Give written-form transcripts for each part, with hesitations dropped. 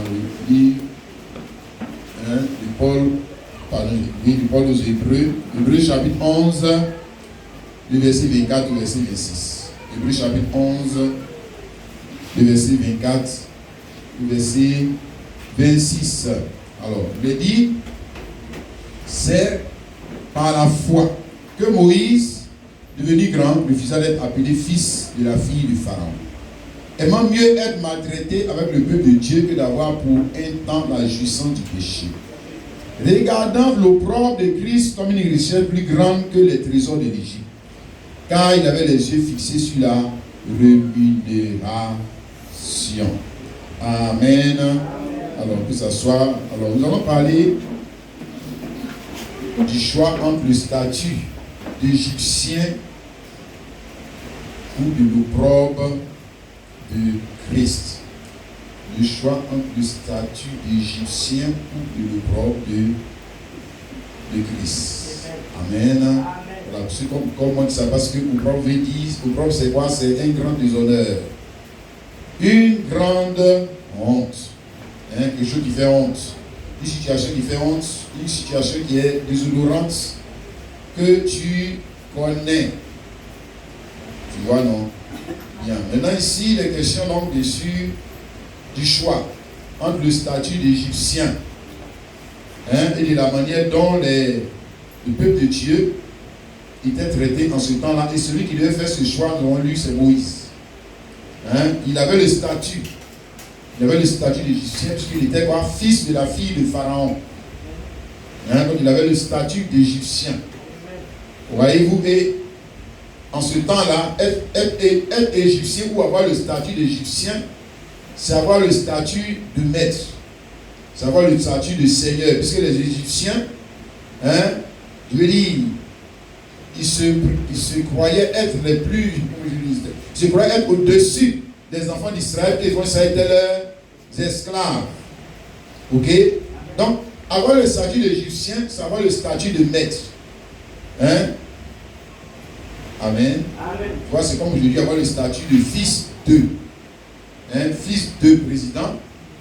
le livre de Paul aux Hébreux, Hébreux chapitre 11, le verset 24 au verset 26. Hébreux chapitre 11, le verset 24 au verset 26. Alors, il dit, c'est par la foi que Moïse, devenu grand, refusa d'être appelé fils de la fille du Pharaon, aimant mieux être maltraité avec le peuple de Dieu que d'avoir pour un temps la jouissance du péché. Regardant l'opprobre de Christ comme une richesse plus grande que les trésors de l'Égypte, car il avait les yeux fixés sur la rémunération. Amen. Alors, que ça soit. Alors, nous allons parler du choix entre le statut d'Égyptien ou de l'opprobre de Christ. Le choix entre le statut d'Égyptien ou de l'opprobre de Christ. Amen. Voilà, c'est comme on dit ça, parce que l'opprobre veut dire, l'opprobre c'est quoi? C'est un grand déshonneur. Une grande honte. Quelque chose qui fait honte. Une situation qui fait honte, une situation qui est déshonorante, que tu connais. Tu vois, non? Bien. Maintenant, ici, il est question donc dessus du choix entre le statut d'Égyptien et de la manière dont le peuple de Dieu était traité en ce temps-là. Et celui qui devait faire ce choix devant lui, c'est Moïse. Il avait le statut. Il avait le statut d'Égyptien, puisqu'il était quoi? Fils de la fille de Pharaon. Donc il avait le statut d'Égyptien. Voyez-vous, et en ce temps-là, être égyptien ou avoir le statut d'Égyptien, c'est avoir le statut de maître. C'est avoir le statut de seigneur. Puisque les Égyptiens, je veux dire, ils se croyaient être les plus, ils se croyaient être au-dessus des enfants d'Israël, et ça étaient leurs esclaves. Ok? Donc, avoir le statut d'Égyptien, c'est avoir le statut de maître. Amen. Amen. Tu vois, c'est comme aujourd'hui avoir le statut de fils de. Fils de président.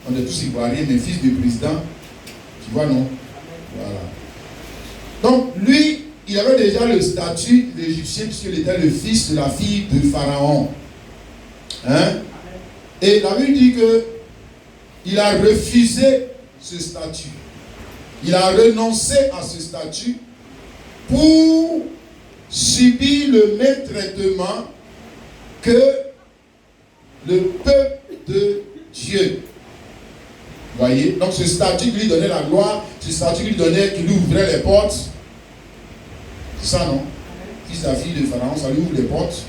On est tous ivoiriens, mais fils de président. Tu vois, non? Voilà. Donc, lui, il avait déjà le statut d'Égyptien, puisqu'il était le fils de la fille de Pharaon. Et la Bible dit que il a refusé ce statut. Il a renoncé à ce statut pour subir le même traitement que le peuple de Dieu. Vous voyez? Donc ce statut qui lui donnait la gloire, ce statut qui lui donnait, qui lui ouvrait les portes. C'est ça, non? Fils de la fille de Pharaon, ça lui ouvre les portes.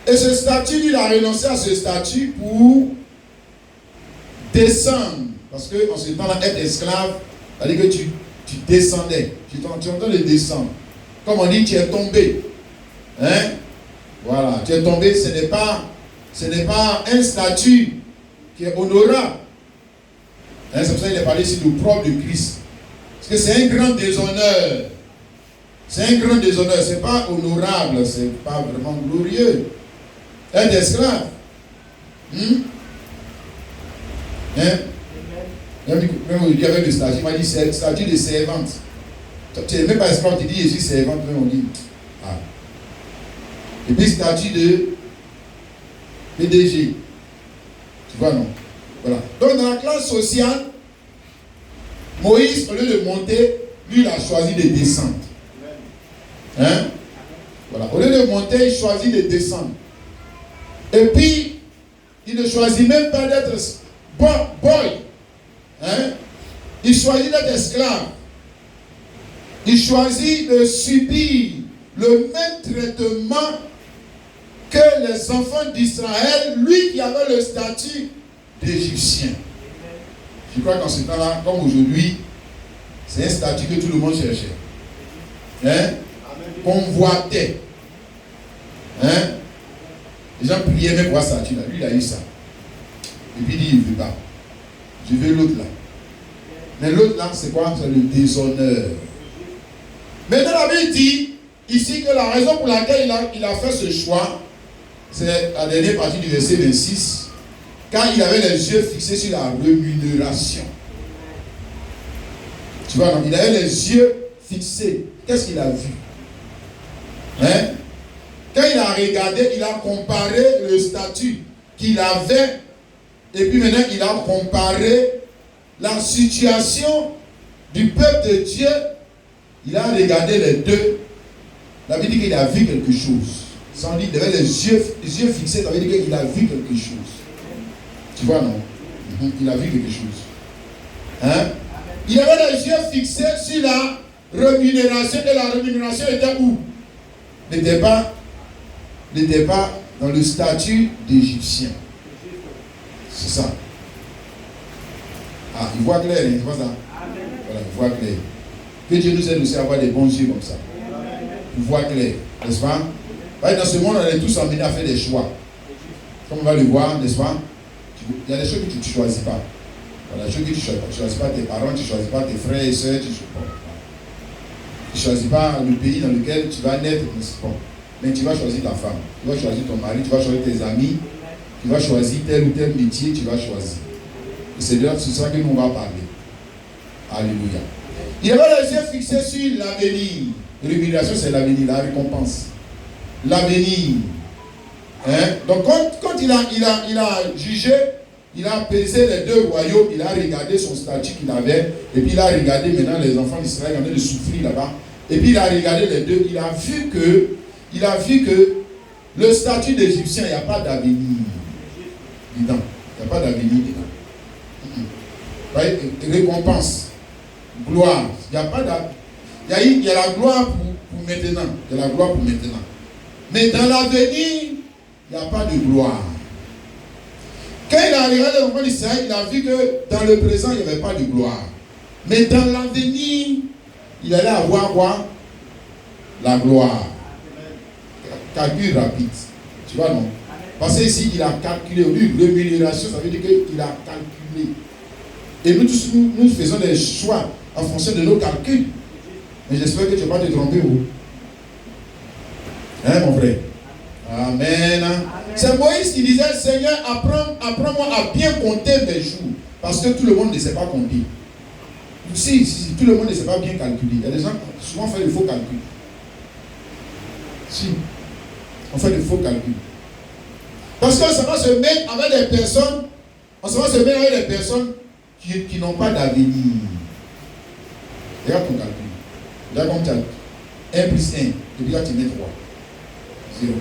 Et ce statut, il a renoncé à ce statut pour descendre. Parce qu'en ce temps-là, être esclave, c'est-à-dire que tu descendais. Tu es en train de descendre. Comme on dit, tu es tombé. Voilà, tu es tombé, ce n'est pas un statut qui est honorable. C'est pour ça qu'il est parlé ici du propre de Christ. Parce que c'est un grand déshonneur. C'est un grand déshonneur. Ce n'est pas honorable, ce n'est pas vraiment glorieux. Être esclave. Même il y avait le statut, il m'a dit c'est le statut de servante. Tu n'es même pas esclave, tu dis je suis servante, même on dit. Ah. Et puis statut de PDG. Tu vois, non? Voilà. Donc dans la classe sociale, Moïse, au lieu de monter, lui il a choisi de descendre. Voilà. Au lieu de monter, il choisit de descendre. Et puis, il ne choisit même pas d'être boy. Il choisit d'être esclave. Il choisit de subir le même traitement que les enfants d'Israël, lui qui avait le statut d'Égyptien. Je crois qu'en ce temps-là, comme aujourd'hui, c'est un statut que tout le monde cherchait. Convoitait. Les gens priaient même pour ça. Lui, il a eu ça. Et puis il dit, il ne veut pas. Je veux l'autre là. Mais l'autre là, c'est quoi? C'est le déshonneur. Maintenant, la Bible dit ici que la raison pour laquelle il a fait ce choix, c'est la dernière partie du verset 26. Quand il avait les yeux fixés sur la rémunération. Tu vois, non? Il avait les yeux fixés. Qu'est-ce qu'il a vu? Hein? Quand il a regardé, il a comparé le statut qu'il avait. Et puis maintenant, il a comparé la situation du peuple de Dieu. Il a regardé les deux. Ça veut dire qu'il a vu quelque chose. Sans dire, il avait les yeux fixés, ça veut dire qu'il a vu quelque chose. Tu vois, non? Il a vu quelque chose. Hein? Il avait les yeux fixés sur la rémunération. Et la rémunération était où? N'était pas dans le statut d'Égyptien. C'est ça. Ah, il voit clair, hein, c'est pas ça? Voilà, il voit clair. Que Dieu nous aide aussi à avoir des bons yeux comme ça. Il voit clair, n'est-ce pas? Dans ce monde, on est tous amenés à faire des choix. Comme on va le voir, n'est-ce pas? Il y a des choses que tu ne choisis pas. Voilà, des choses que tu ne choisis pas tes parents, tu ne choisis pas tes frères et sœurs, tu ne choisis pas le pays dans lequel tu vas naître, n'est-ce pas? Mais tu vas choisir ta femme, tu vas choisir ton mari, tu vas choisir tes amis, tu vas choisir tel ou tel métier, tu vas choisir. Et c'est de ça que nous on va parler. Alléluia. Il avait les yeux fixés sur l'avenir. Rémunération, c'est l'avenir, la récompense. L'avenir. Hein? Donc quand il a jugé, il a pesé les deux royaumes, il a regardé son statut qu'il avait, et puis il a regardé maintenant les enfants d'Israël en train de souffrir là-bas, et puis il a regardé les deux, il a vu que le statut d'Égyptien, il n'y a pas d'avenir dedans. Il n'y a pas d'avenir dedans. Récompense, gloire, il n'y a pas d'avenir. Il y a la gloire pour maintenant. Il y a la gloire pour maintenant. Mais dans l'avenir, il n'y a pas de gloire. Quand il a regardé les enfants d'Israël, il a vu que dans le présent, il n'y avait pas de gloire. Mais dans l'avenir, il allait avoir quoi? La gloire. Calcul rapide. Tu vois, non? Parce que ici, il a calculé. Au lieu de rémunération, ça veut dire qu'il a calculé. Et nous tous, nous faisons des choix en fonction de nos calculs. Mais j'espère que tu ne vas pas te tromper. Hein, mon frère? Amen. C'est Moïse qui disait, Seigneur, apprends-moi à bien compter mes jours. Parce que tout le monde ne sait pas compter. Si, tout le monde ne sait pas bien calculer. Il y a des gens qui souvent font des faux calculs. Si, on fait des faux calculs. Parce qu'on va se mettre avec des personnes, qui n'ont pas d'avenir. Regarde ton calcul. Regarde comme tu as 1 plus 1, et puis là tu mets 3. 0.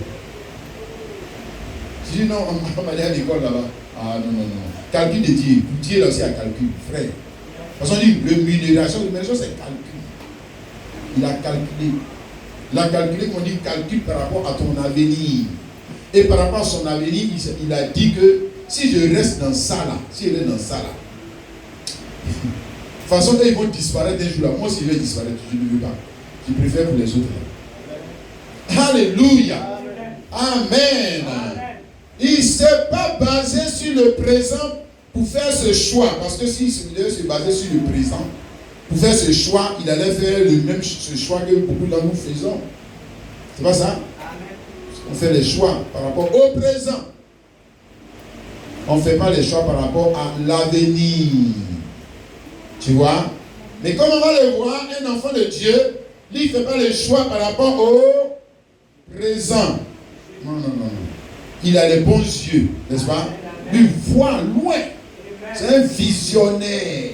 Si je dis non, on va aller à l'école là-bas. Ah non. Calcul de Dieu. Dieu là aussi a calcul, frère. Parce qu'on dit rémunération, c'est calcul. Il a calculé. Il a calculé, qu'on dit calcul par rapport à ton avenir. Et par rapport à son avenir, il a dit que si je reste dans ça là, de toute façon, ils vont disparaître un jour là. Moi, si je vais disparaître, je ne veux pas. Je préfère pour les autres. Alléluia. Amen. Il ne s'est pas basé sur le présent pour faire ce choix. Parce que s'il devait se baser sur le présent, pour faire ce choix, il allait faire ce choix que beaucoup d'entre nous faisons. C'est pas ça? On fait les choix par rapport au présent. On ne fait pas les choix par rapport à l'avenir. Tu vois? Mais comme on va le voir, un enfant de Dieu, lui, il ne fait pas les choix par rapport au présent. Non. Il a les bons yeux, n'est-ce pas? Lui voit loin. C'est un visionnaire.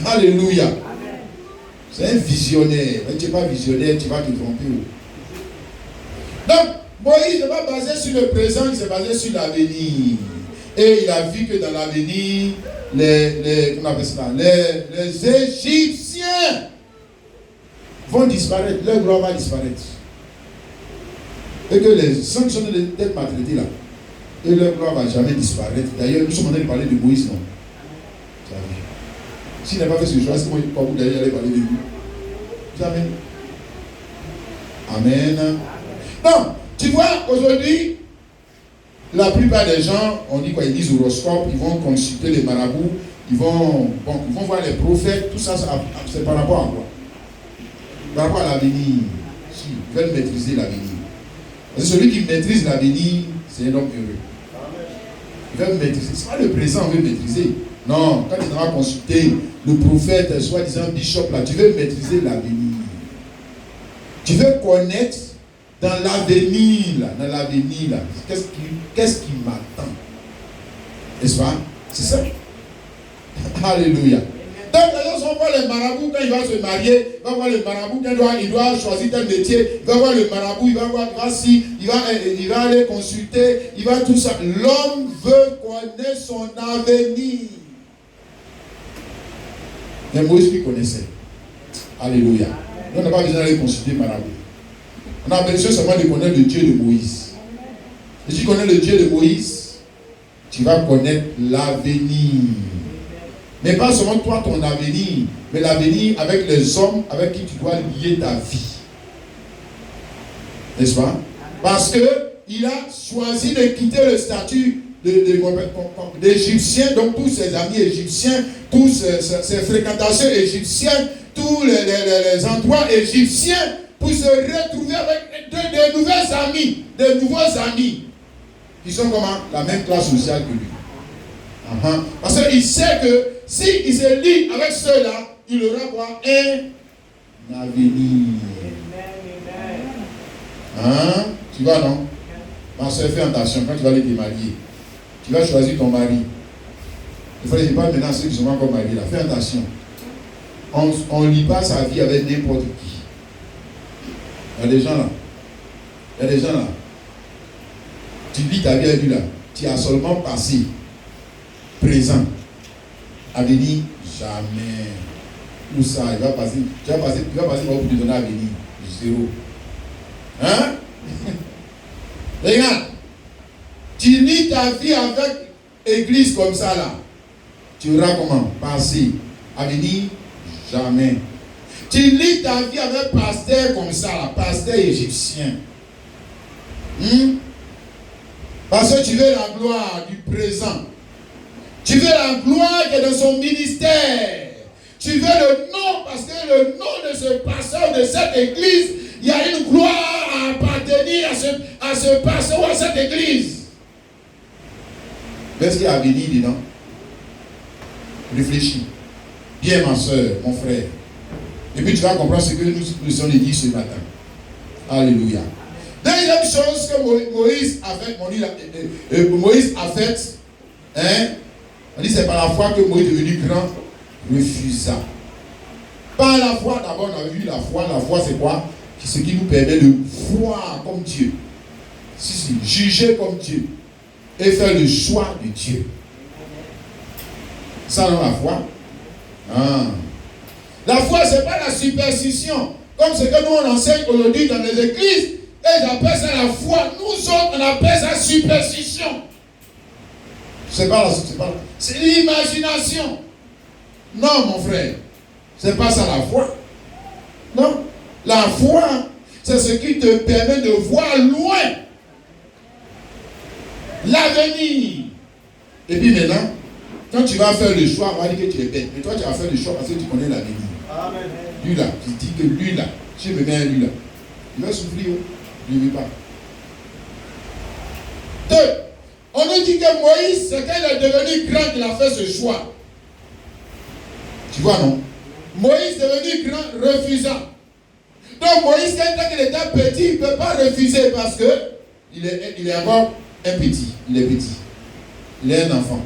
Alléluia. C'est un visionnaire. Mais tu n'es pas visionnaire, tu vas te tromper. Donc, Moïse n'est pas basé sur le présent, il s'est basé sur l'avenir. Et il a vu que dans l'avenir, les Égyptiens vont disparaître, leur gloire va disparaître. Et que les sanctions d'être maltraités là, et leur gloire ne va jamais disparaître. D'ailleurs, nous sommes en train de parler de Moïse, non? S'il n'a pas fait ce choix, c'est moi qui vous d'ailleurs aller parler de lui. Jamais. Amen. Non, tu vois, aujourd'hui, la plupart des gens, on dit quoi, ils disent horoscope, ils vont consulter les marabouts, ils vont voir les prophètes, tout ça, c'est par rapport à quoi? Par rapport à l'avenir. Si, ils veulent maîtriser l'avenir. Parce que celui qui maîtrise l'avenir, c'est un homme heureux. Il va maîtriser. Ce n'est pas le présent qu'il veut maîtriser. Non, quand il va consulter le prophète, soi-disant bishop, là, tu veux maîtriser l'avenir. Tu veux connaître dans l'avenir, là, qu'est-ce qui m'attend? N'est-ce pas? C'est ça. Alléluia. Donc, on voit le marabout quand il va se marier, il va voir le marabout quand il doit choisir tel métier, il va voir le marabout, il va aller consulter, il va tout ça. L'homme veut connaître son avenir. Mais Moïse lui connaissait. Alléluia. On n'a pas besoin d'aller consulter le marabout. On a besoin seulement de connaître le Dieu de Moïse. Et si tu connais le Dieu de Moïse, tu vas connaître l'avenir. Mais pas seulement toi, ton avenir, mais l'avenir avec les hommes avec qui tu dois lier ta vie. N'est-ce pas? Parce qu'il a choisi de quitter le statut d'Égyptien, donc tous ses amis égyptiens, tous ses fréquentations égyptiennes, tous les endroits égyptiens, pour se retrouver avec de nouveaux amis, qui sont comment? La même classe sociale que lui. Parce qu'il sait que s'il se lie avec ceux-là, il aura quoi? Un avenir. Tu vois, non? Ma soeur, fais attention, quand tu vas aller te marier, tu vas choisir ton mari. Il faut que je parle maintenant à ceux qui sont encore mariés là. Fais attention. On ne lit pas sa vie avec n'importe qui. Il y a des gens là. Tu lis ta vie avec lui là. Tu as seulement passé. Présent. Avenir, jamais. Où ça? Il va passer. Tu vas passer pour te donner avenir. Zéro. Hein? Regarde. Tu lis ta vie avec église comme ça là. Tu auras comment? Passé. Avenir, jamais. Tu lis ta vie avec pasteur comme ça là. Pasteur égyptien. Parce que tu veux la gloire du présent. Tu veux la gloire qui est dans son ministère. Tu veux le nom, parce que le nom de ce pasteur de cette église, il y a une gloire à appartenir à ce pasteur ou à cette église. Qu'est-ce qu'il y a à venir dedans? Réfléchis. Bien, ma soeur, mon frère. Et puis tu vas comprendre ce que nous sommes dit ce matin. Alléluia. Deuxième chose que Moïse a fait, on dit c'est par la foi que Moïse est devenu grand, refusa. Par la foi, d'abord on a vu la foi. La foi c'est quoi? C'est ce qui nous permet de voir comme Dieu. Juger comme Dieu. Et faire le choix de Dieu. Ça dans la foi. La foi c'est pas la superstition. Comme ce que nous on enseigne aujourd'hui dans les églises. Et ils appellent ça la foi. Nous autres on appelle ça superstition. C'est l'imagination. Non, mon frère. C'est pas ça la foi. Non. La foi, c'est ce qui te permet de voir loin l'avenir. Et puis maintenant, quand tu vas faire le choix, on va dire que tu es bête. Mais toi, tu vas faire le choix parce que tu connais l'avenir. Amen. Lui là, tu dis que lui là, je me mets à lui là. Il va souffrir. Je ne veux pas. 2. On nous dit que Moïse, c'est quand il est devenu grand qu'il a fait ce choix. Tu vois, non? Moïse devenu grand, refusa. Donc Moïse, quand il était petit, il ne peut pas refuser parce que il est encore un petit. Il est petit. Il est un enfant.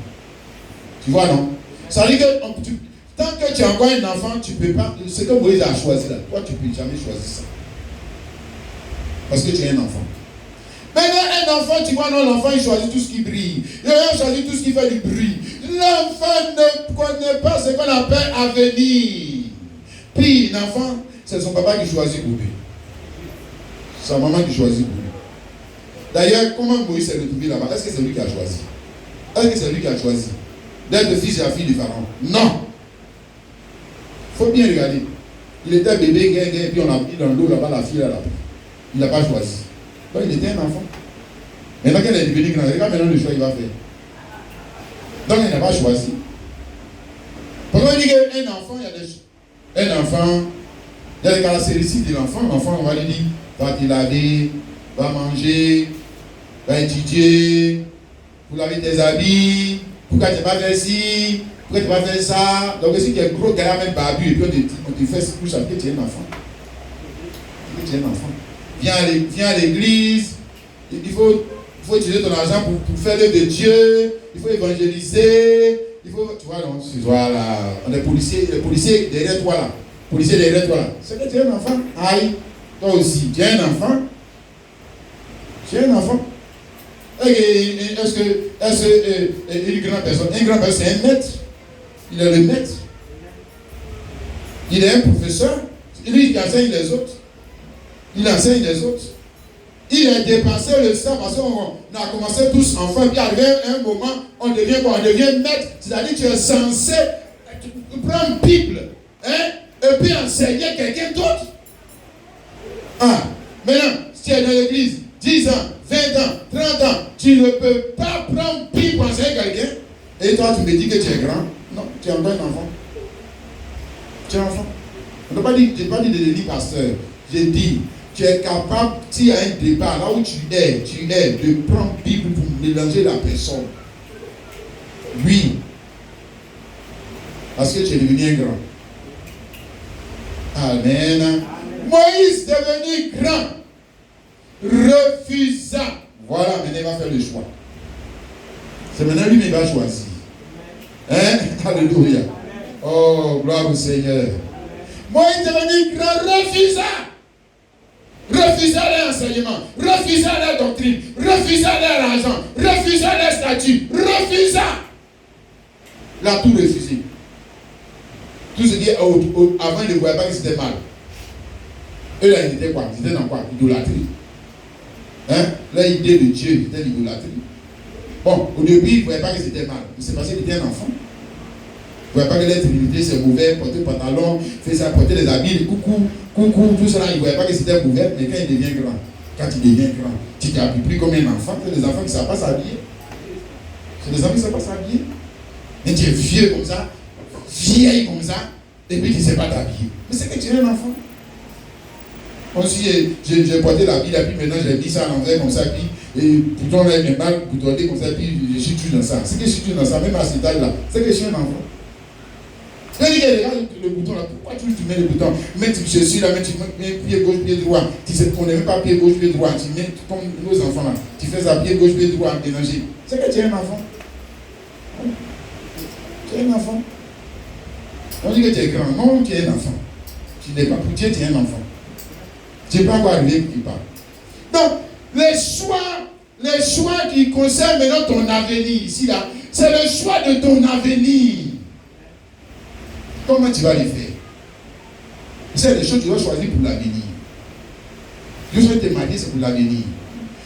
Tu vois, non? Ça veut dire que tant que tu es encore un enfant, tu ne peux pas. Ce que Moïse a choisi là, toi, tu ne peux jamais choisir ça. Parce que tu es un enfant. Maintenant, un enfant, tu vois, non, l'enfant, il choisit tout ce qui brille. Il choisit tout ce qui fait du bruit. L'enfant ne connaît pas ce qu'on appelle avenir. Puis, l'enfant, c'est son papa qui choisit pour lui. Sa maman qui choisit pour lui. D'ailleurs, comment Moïse s'est retrouvé là-bas? Est-ce que c'est lui qui a choisi? Est-ce que c'est lui qui a choisi d'être le fils et la fille du Pharaon? Non. Il faut bien regarder. Il était bébé, et puis on a mis dans l'eau là-bas la fille là-bas. Il n'a pas choisi. Donc il était un enfant. Maintenant qu'elle est devenue grande, regarde maintenant le choix qu'il va faire. Donc il n'a pas choisi. Pourquoi on dit qu'un enfant, il y a des choses. Un enfant, il y a des caractéristiques de l'enfant. L'enfant, on va lui dire, va te laver, va manger, va étudier, Vous lavez tes habits. Pourquoi tu n'as pas fait ci? Pourquoi tu n'as pas fait ça? Donc, si tu es gros, tu as même barbu, et puis on te fait ce couche parce que tu es un enfant. Tu es un enfant. Viens à l'église. Il faut utiliser ton argent pour faire l'œuvre de Dieu. Il faut évangéliser. Il faut, tu vois, donc, voilà. On est policiers, les policiers derrière toi là. Policier derrière toi là. C'est que tu es un enfant. Aïe. Toi aussi, tu es un enfant. Tu es un enfant. Est-ce que une grande personne, c'est un maître? Il est le maître. Il est un professeur. Lui, il enseigne les autres. Il enseigne les autres. Il a dépassé le sang parce qu'on a commencé tous enfants. Puis arrivé un moment, on devient quoi? On devient maître. C'est-à-dire que tu es censé prendre une Bible, hein, et puis enseigner quelqu'un d'autre. Ah, maintenant, si tu es dans l'église, 10 ans, 20 ans, 30 ans, tu ne peux pas prendre Bible pour enseigner quelqu'un. Et toi, tu me dis que tu es grand. Non, tu es encore un enfant. Tu es un enfant. On n'a pas dit, je n'ai pas dit de devenir pasteur. J'ai dit, tu es capable, s'il y a un débat, là où tu es, de prendre Bible pour mélanger la personne. Oui. Parce que tu es devenu un grand. Amen. Amen. Moïse devenu grand. Refusa. Voilà, maintenant il va faire le choix. C'est maintenant lui qui va choisir. Hein? Alléluia. Oh, gloire au Seigneur. Moïse devenu grand, refusa. Refusa leur enseignement, refusa leur doctrine, refusa leur argent, refusa leur statut, refusa. Il a tout refusé. Tout ce qui est avant, il ne voyait pas que c'était mal. Eux là, ils étaient quoi? Ils étaient dans quoi? Idolâtrie. Hein? Leur idée de Dieu, c'était l'idolâtrie. Bon, au début, ils ne voyaient pas que c'était mal. C'est parce qu'il était un enfant. Ils ne voyaient pas que l'être limité, c'est mauvais, porter le pantalon, faire ça, porter les habits, coucou, tout cela. Ils ne voyaient pas que c'était mauvais, mais quand il devient grand, tu t'habilles plus comme un enfant. C'est des enfants qui ne savent pas s'habiller. C'est des enfants qui ne savent pas s'habiller. Mais tu es vieux comme ça, vieille comme ça, et puis tu ne sais pas t'habiller. Mais c'est que tu es un enfant. Moi aussi, j'ai porté l'habit, puis maintenant j'ai mis ça à l'envers comme ça, puis et pourtant là, il m'a mal boutonné comme ça, puis je suis toujours dans ça. C'est que je suis toujours dans ça, même à cet âge-là, c'est que je suis un enfant. Je dis, regarde le bouton là, pourquoi tu mets le bouton? Mais je suis là, mais tu mets pied gauche, pied droit. Tu sais qu'on n'aime pas pied gauche, pied droit. Tu mets comme nos enfants là, tu fais ça pied gauche, pied droit, mélanger. C'est que tu es un enfant. Tu es un enfant. On dit que tu es grand. Non, tu es un enfant. Tu n'es pas pour Dieu, tu es un enfant. Tu n'es pas encore arrivé qui parle. Donc, les choix qui concernent maintenant ton avenir, ici là, c'est le choix de ton avenir. Comment tu vas les faire? C'est des choses que tu dois choisir pour l'avenir. Tu dois te marier, c'est pour l'avenir.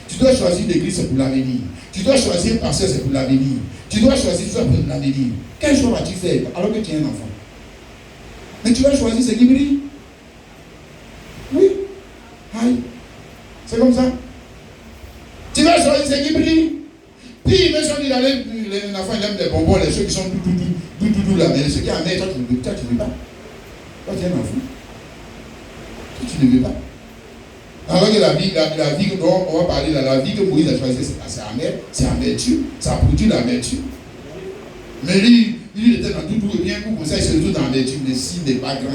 Tu dois choisir l'église, c'est pour l'avenir. Tu dois choisir un pasteur, c'est pour l'avenir. Tu dois choisir tout ça pour l'avenir. Quel choix vas-tu faire alors que tu es un enfant? Mais tu vas choisir ce qui brille. Oui. Aïe. C'est comme ça. Tu vas choisir ce qui brille. Puis, même si on dit d'aller, les enfants ils aiment les bonbons, les choses qui sont doudou là, mais ceux qui amènent, toi tu ne veux pas. Toi tu es un enfant. Toi tu ne veux pas. Alors que la vie dont on va parler, la vie que Moïse a choisie, c'est amer, c'est amertume, ça produit l'amertume. Mais lui, il était dans doudou et bien coup, comme ça il se retrouve dans l'amertume, mais s'il n'est pas grand,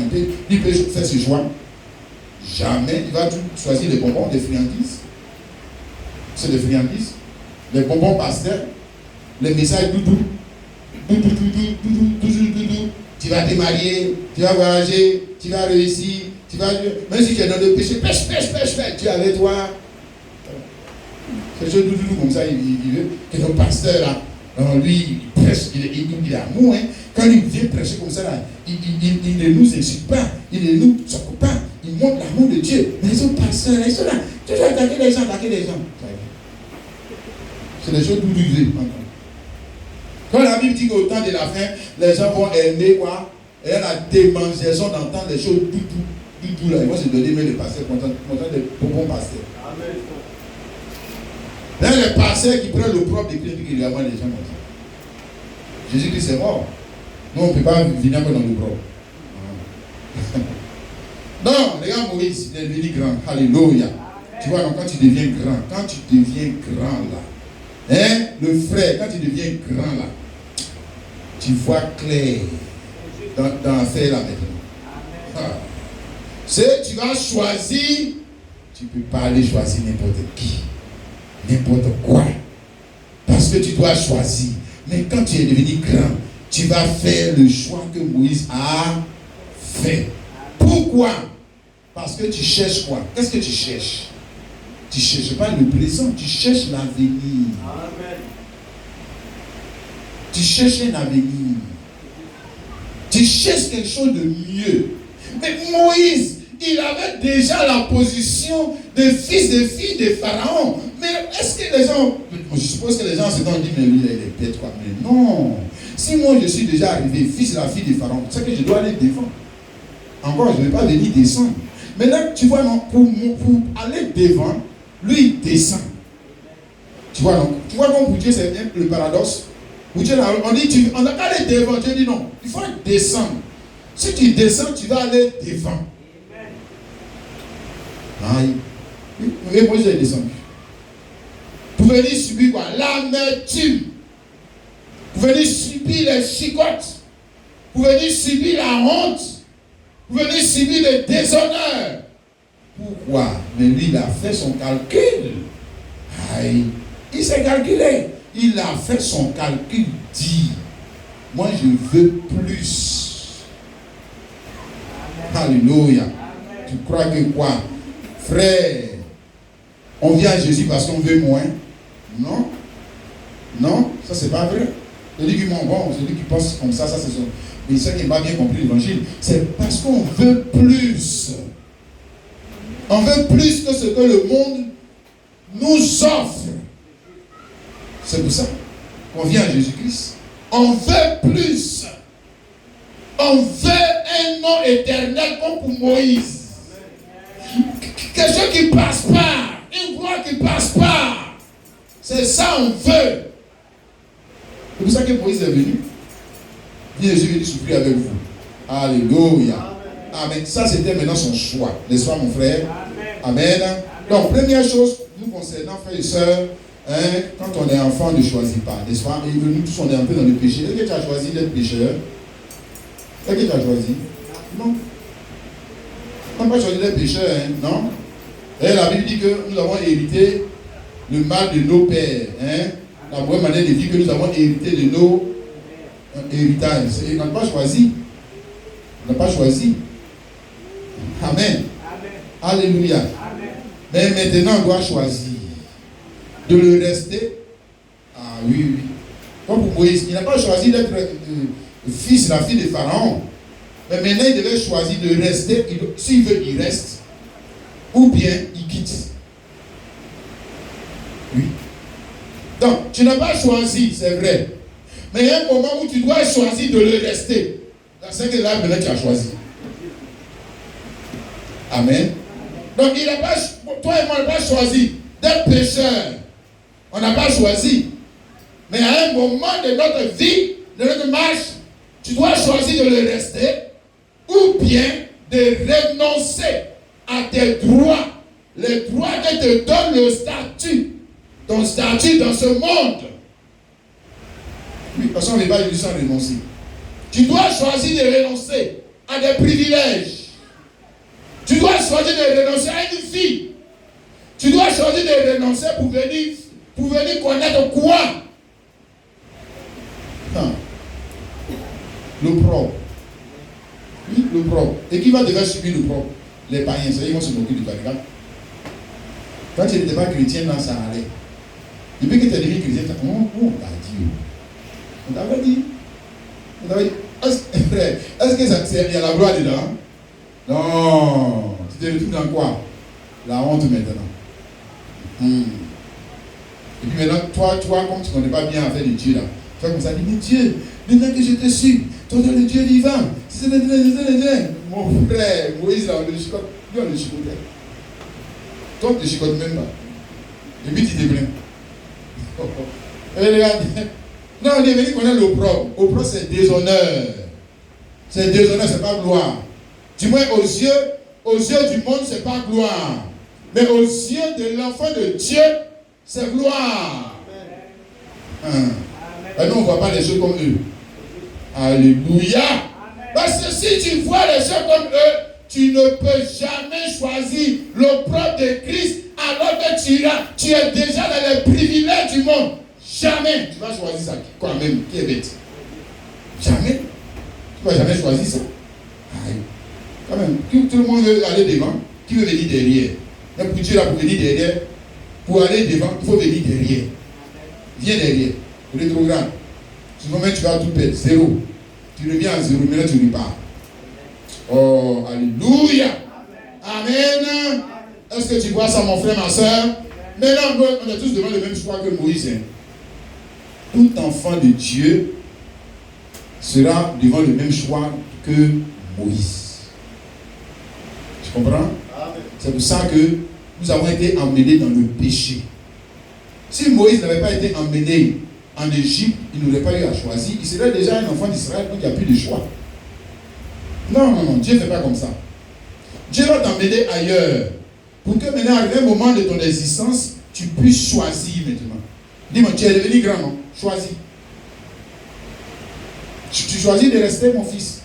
il peut faire ce choix. Jamais, il va choisir les bonbons, des friandises. C'est des friandises. Les bonbons pasteurs, les messages doudou. Tu vas te marier, tu vas voyager, tu vas réussir, même si tu es dans le péché, pêche, tu es avec toi. C'est chose doudou comme ça, il veut que le pasteur là, lui, il prêche, il est amour. Hein. Quand il vient prêcher comme ça, là, il ne nous insulte pas, il ne nous secoue pas, il montre l'amour de Dieu. Mais les autres pasteurs, ils sont là, toujours attaquer les gens. C'est des choses doudou. Quand la Bible dit qu'au temps de la fin, les gens vont aimer quoi? Et la démangeaison d'entendre les choses doudou là. Ils vont se donner mais les pasteurs, content des bonbons pasteurs. Amen. Là, les pasteurs qui prennent le propre de Christ, qui ramènent les gens comme ça. Jésus-Christ est mort. Nous, on ne peut pas venir dans le propre. Non, regarde Moïse, il est devenu grand. Alléluia. Tu vois, donc quand tu deviens grand là, Hein? Le frère, quand il devient grand là, tu vois clair dans l'affaire là maintenant. Ah. C'est tu vas choisir, tu ne peux pas aller choisir n'importe qui, n'importe quoi. Parce que tu dois choisir. Mais quand tu es devenu grand, tu vas faire le choix que Moïse a fait. Pourquoi? Parce que tu cherches quoi? Qu'est-ce que tu cherches? Tu ne cherches pas le présent, tu cherches l'avenir. Tu cherches un avenir. Tu cherches quelque chose de mieux. Mais Moïse, il avait déjà la position de fils de fille de Pharaon. Mais est-ce que les gens, je suppose que les gens se sont dit, mais lui, il est bête quoi. Mais non. Si moi je suis déjà arrivé, fils de la fille de Pharaon, c'est que je dois aller devant. Encore, je ne vais pas venir descendre. Maintenant, tu vois, non, pour aller devant, lui, il descend. Tu vois, non? Tu vois, comme pour Dieu, c'est bien le paradoxe. Pour Dieu, on dit, on n'a qu'à aller devant. Dieu dit non, il faut descendre. Si tu descends, tu vas aller devant. Aïe. Et moi, j'ai descendu. Pour venir subir quoi? L'amertume. Pour venir subir les chicottes. Pour venir subir la honte. Pour venir subir le déshonneur. Pourquoi? Mais lui, il a fait son calcul. Aïe. Il s'est calculé. Il a fait son calcul. Dit, moi, je veux plus. Alléluia. Tu crois que quoi? Frère, on vient à Jésus parce qu'on veut moins? Non. Non, ça c'est pas vrai. Celui qui bon, celui qui pense comme ça c'est ça. Mais ceux qui n'ont pas bien compris l'évangile, c'est parce qu'on veut plus. On veut plus que ce que le monde nous offre. C'est pour ça qu'on vient à Jésus-Christ. On veut plus. On veut un nom éternel comme pour Moïse. Quelque chose qui ne passe pas. Une gloire qui ne passe pas. C'est ça on veut. C'est pour ça que Moïse est venu. Jésus est venu souffrir avec vous. Alléluia. Amen. Ça c'était maintenant son choix. N'est-ce pas mon frère? Amen. Donc première chose, nous concernant frères et sœurs, quand on est enfant, on ne choisit pas. N'est-ce pas? Et nous tous on est un peu dans le péché. Est-ce que tu as choisi d'être pécheur? Est-ce que tu as choisi? Non. On n'a pas choisi d'être pécheur, hein? Non? Et la Bible dit que nous avons hérité le mal de nos pères. Hein? La bonne manière de dire que nous avons hérité de nos héritages. Et on n'a pas choisi. On n'a pas choisi. Amen. Alléluia. Mais maintenant, on doit choisir de le rester. Ah oui, oui. Comme pour Moïse, il n'a pas choisi d'être fils, la fille de Pharaon. Mais maintenant, il devait choisir de rester. S'il veut, il reste. Ou bien, il quitte. Oui. Donc, tu n'as pas choisi, c'est vrai. Mais il y a un moment où tu dois choisir de le rester. C'est que là, maintenant, tu as choisi. Amen. Donc, il n'a pas, toi et moi, on n'a pas choisi d'être pécheur. On n'a pas choisi. Mais à un moment de notre vie, de notre marche, tu dois choisir de le rester ou bien de renoncer à tes droits. Les droits que te donne le statut. Ton statut dans ce monde. Oui, parce qu'on ne va pas juste sans renoncer. Tu dois choisir de renoncer à des privilèges. Tu dois choisir de renoncer à une vie. Tu dois choisir de renoncer pour venir connaître quoi? Non. Le propre. Oui, le propre. Et qui va devoir subir le propre? Les païens, ça, ils vont se moquer du païen. Quand tu n'étais pas chrétien, là, ça allait. Depuis que tu es devenu chrétien, on t'a dit. On t'avait dit. On t'avait dit. Est-ce qu'il y a la gloire dedans? Non. Tu te retrouves dans quoi? La honte maintenant. Et puis maintenant, toi, comme tu ne connais pas bien l'affaire de Dieu là, tu vas comme ça dire, mais Dieu, maintenant que je te suis, toi tu es le Dieu vivant. Mon frère, Moïse là, on le chicote. Lui on le chicotait. Toi tu ne chicotes même pas. Et puis tu te plains. Et regarde. Non, on est venu connaître l'opprobre. L'opprobre c'est déshonneur. C'est déshonneur, c'est pas gloire. Du moins aux yeux du monde, c'est pas gloire. Mais aux yeux de l'enfant de Dieu, c'est gloire. Et nous, on ne voit pas les choses comme eux. Alléluia. Parce que si tu vois les choses comme eux, tu ne peux jamais choisir l'opprobre de Christ alors que tu es déjà dans les privilèges du monde. Jamais tu vas choisir ça. Quand même, qui est bête? Jamais. Tu ne vas jamais choisir ça. Aïe. Quand même, tout le monde veut aller devant. Qui veut venir derrière? Mais pour Dieu, là, pour venir derrière, pour aller devant, il faut venir derrière. Viens derrière. Pour les trop grands. Sinon, même tu vas tout perdre. Zéro. Tu reviens à zéro, mais là, tu repars. Oh, alléluia. Amen. Est-ce que tu vois ça, mon frère, ma soeur? Maintenant, on est tous devant le même choix que Moïse. Hein. Tout enfant de Dieu sera devant le même choix que Moïse. Tu comprends? C'est pour ça que nous avons été emmenés dans le péché. Si Moïse n'avait pas été emmené en Égypte, il n'aurait pas eu à choisir. Il serait déjà un enfant d'Israël, donc il n'y a plus de choix. Non, Dieu ne fait pas comme ça. Dieu va t'emmener ailleurs. Pour que maintenant, à un moment de ton existence, tu puisses choisir maintenant. Dis-moi, tu es devenu grand, non? Choisis. Tu choisis de rester mon fils.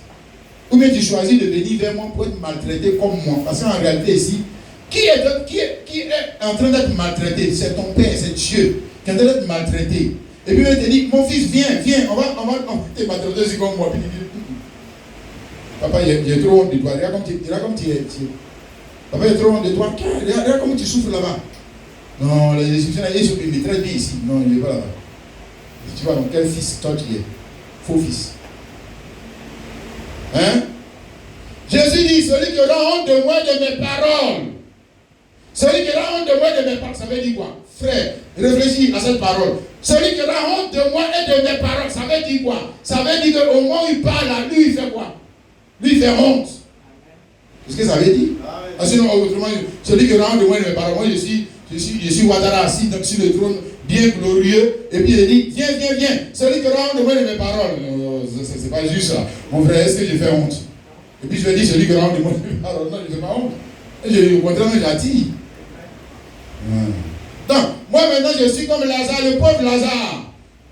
Ou bien tu choisis de venir vers moi pour être maltraité comme moi. Parce qu'en réalité ici, qui est en train d'être maltraité? C'est ton père, c'est Dieu qui est en train d'être maltraité. Et puis il te dit, mon fils, viens, on va te maltraiter aussi comme moi. Papa, il est trop honte de toi. Regarde comme tu es. Papa, il est trop honte de toi. Regarde comment tu souffres là-bas. Non, les Égyptiens, ils sont très bien ici. Non, il n'est pas là-bas. Tu vois, donc quel fils toi tu es? Faux fils. Hein? Jésus dit, celui qui aura honte de moi et de mes paroles. Celui qui aura honte de moi et de mes paroles, ça veut dire quoi? Frère, réfléchis à cette parole. Celui qui aura honte de moi et de mes paroles, ça veut dire quoi? Ça veut dire qu'au moment où il parle, lui, il fait quoi? Lui, il fait honte. C'est ce que ça veut dire? Ah, sinon, autrement, celui qui aura honte de moi et de mes paroles, moi, je suis Ouattara assis sur le trône, bien glorieux. Et puis il dit, viens. Celui qui aura honte de moi et de mes paroles. C'est pas juste ça. Mon frère, est-ce que j'ai fait honte? Et puis je vais dire, celui qui aura honte de moi et de mes paroles. Non, je ne fais pas honte. Au contraire, j'attire. Donc, moi maintenant, je suis comme Lazare, le pauvre Lazare.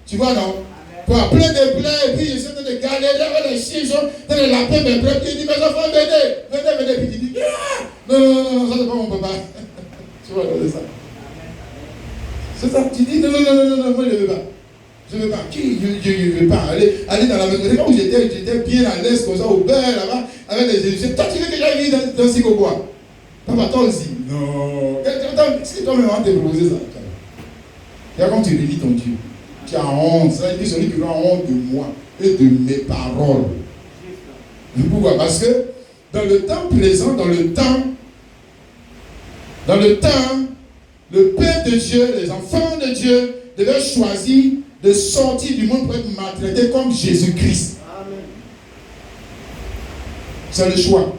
Tu vois, non? Plein de plaies, et puis je suis en train de galérer avec les chiens, dans les lapins, mes brebis. Il dit, mes enfants, venez. Puis il dit, non, ça c'est pas mon papa. Tu vois, c'est ça. C'est ça. Tu dis, non, moi je ne veux pas. Je ne veux pas. Je ne veux pas. Aller dans la maison. Regarde où j'étais bien à l'aise, comme ça, au beurre, là-bas, avec les Égyptiens. Toi, tu veux que j'aille vivre dans Sikobois? Papa, toi aussi. Non. Si toi-même, on te proposer ça. Regarde comme tu réunis ton Dieu. Tu as honte. Ça veut dire celui qui aura honte de moi et de mes paroles. Pourquoi? Parce que dans le temps présent, dans le temps, le peuple de Dieu, les enfants de Dieu devaient choisir de sortir du monde pour être maltraités comme Jésus-Christ. C'est le choix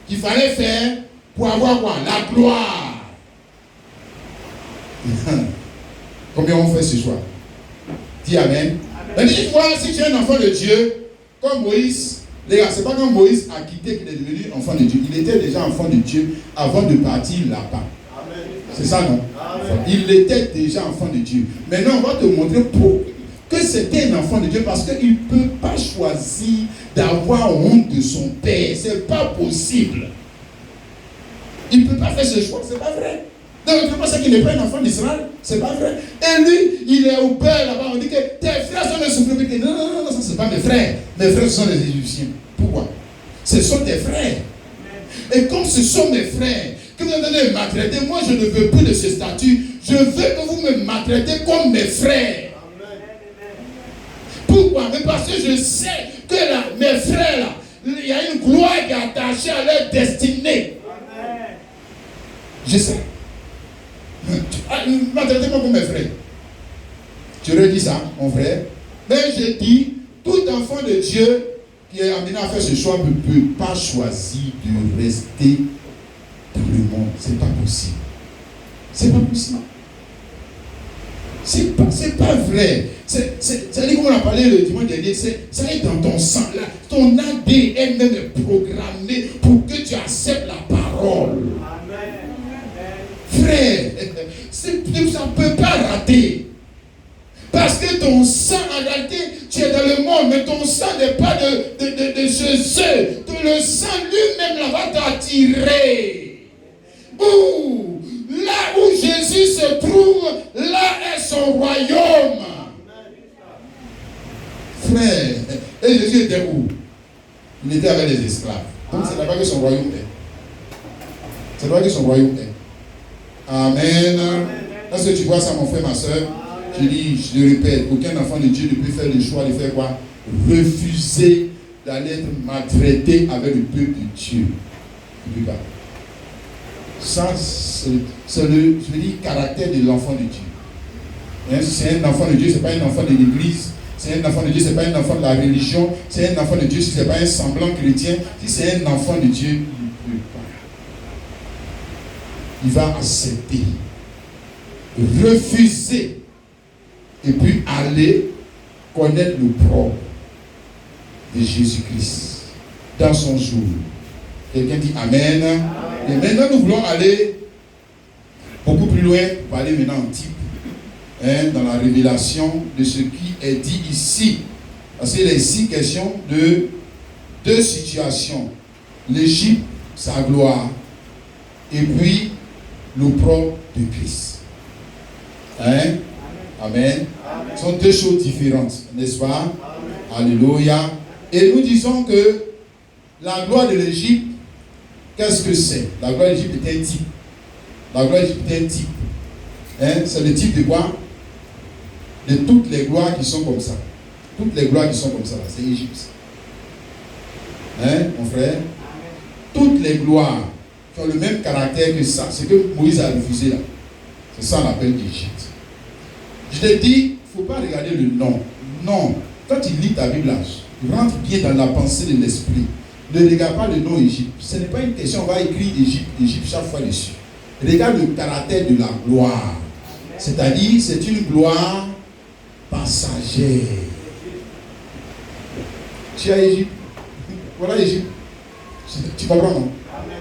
qu'il fallait faire pour avoir quoi? La gloire. Combien on fait ce choix? Dis Amen. Mais dis-moi, si tu es un enfant de Dieu, comme Moïse, les gars, c'est pas comme Moïse a quitté qu'il est devenu enfant de Dieu. Il était déjà enfant de Dieu avant de partir là-bas. C'est ça, non? Amen. Il était déjà enfant de Dieu. Maintenant, on va te montrer que c'était un enfant de Dieu parce qu'il ne peut pas choisir d'avoir honte de son père. Ce n'est pas possible. Il ne peut pas faire ce choix. Ce n'est pas vrai. Donc, tu penses qu'il n'est pas un enfant d'Israël? Ce n'est pas vrai. Et lui, il est au père là-bas. On dit que tes frères sont des souffrants. Non, ça, ce n'est pas mes frères. Mes frères, ce sont les Égyptiens. Pourquoi? Ce sont tes frères. Et comme ce sont mes frères, que vous allez me maltraiter, moi je ne veux plus de ce statut. Je veux que vous me maltraitez comme mes frères. Amen. Pourquoi? Mais parce que je sais que mes frères, là, il y a une gloire qui est attachée à leur destinée. Amen. Je sais. Maltraitez-moi comme mes frères. Tu aurais dit ça, mon frère. Mais je dis, tout enfant de Dieu qui est amené à faire ce choix ne peut pas choisir de rester dans le monde. C'est pas possible. C'est pas possible. C'est pas vrai. C'est-à-dire, comme on a parlé le dimanche dernier, ça est dans ton sang. Là. Ton ADN même est programmé pour que tu acceptes la parole. Amen. Frère, ça ne peut pas rater. Parce que ton sang, en réalité, tu es dans le monde, mais ton sang n'est pas de Jésus. Le sang lui-même là, va t'attirer. Là où Jésus se trouve, là est son royaume. Frère, et Jésus était où? Il était avec les esclaves. Donc c'est là-bas que son royaume est. C'est là-bas que son royaume est. Amen. Est-ce que tu vois ça, mon frère, ma soeur? Je dis, je le répète, aucun enfant de Dieu ne peut faire le choix de faire quoi? Refuser d'aller être maltraité avec le peuple de Dieu. Il ne peut pas. Ça, c'est le, je veux dire, caractère de l'enfant de Dieu. Hein, c'est un enfant de Dieu, ce n'est pas un enfant de l'église. C'est un enfant de Dieu, ce n'est pas un enfant de la religion. C'est un enfant de Dieu, si ce n'est pas un semblant chrétien. Si c'est un enfant de Dieu, il ne peut pas. Il va accepter, refuser, et puis aller connaître le propre de Jésus-Christ dans son jour. Quelqu'un dit Amen. Amen. Et maintenant, nous voulons aller beaucoup plus loin, pour aller maintenant en type, hein, dans la révélation de ce qui est dit ici. Parce qu'il est ici question de deux situations. L'Égypte, sa gloire, et puis l'opprobre de Christ. Hein? Amen. Ce sont deux choses différentes, n'est-ce pas? Amen. Alléluia. Et nous disons que la gloire de l'Égypte, qu'est-ce que c'est? La gloire de l'Égypte est un type. La gloire de l'Égypte est un type. Hein? C'est le type de quoi? De toutes les gloires qui sont comme ça. Toutes les gloires qui sont comme ça, c'est l'Égypte. Hein, mon frère? Toutes les gloires qui ont le même caractère que ça, c'est que Moïse a refusé là. C'est ça qu'on appelle l'Égypte. Je te dis, il ne faut pas regarder le nom. Non. Quand tu lis ta Bible, rentre bien dans la pensée de l'esprit. Ne regarde pas le nom Égypte. Ce n'est pas une question, on va écrire Égypte chaque fois dessus. Regarde le caractère de la gloire. C'est-à-dire, c'est une gloire passagère. Tu as Égypte. Voilà Égypte. Tu comprends, non?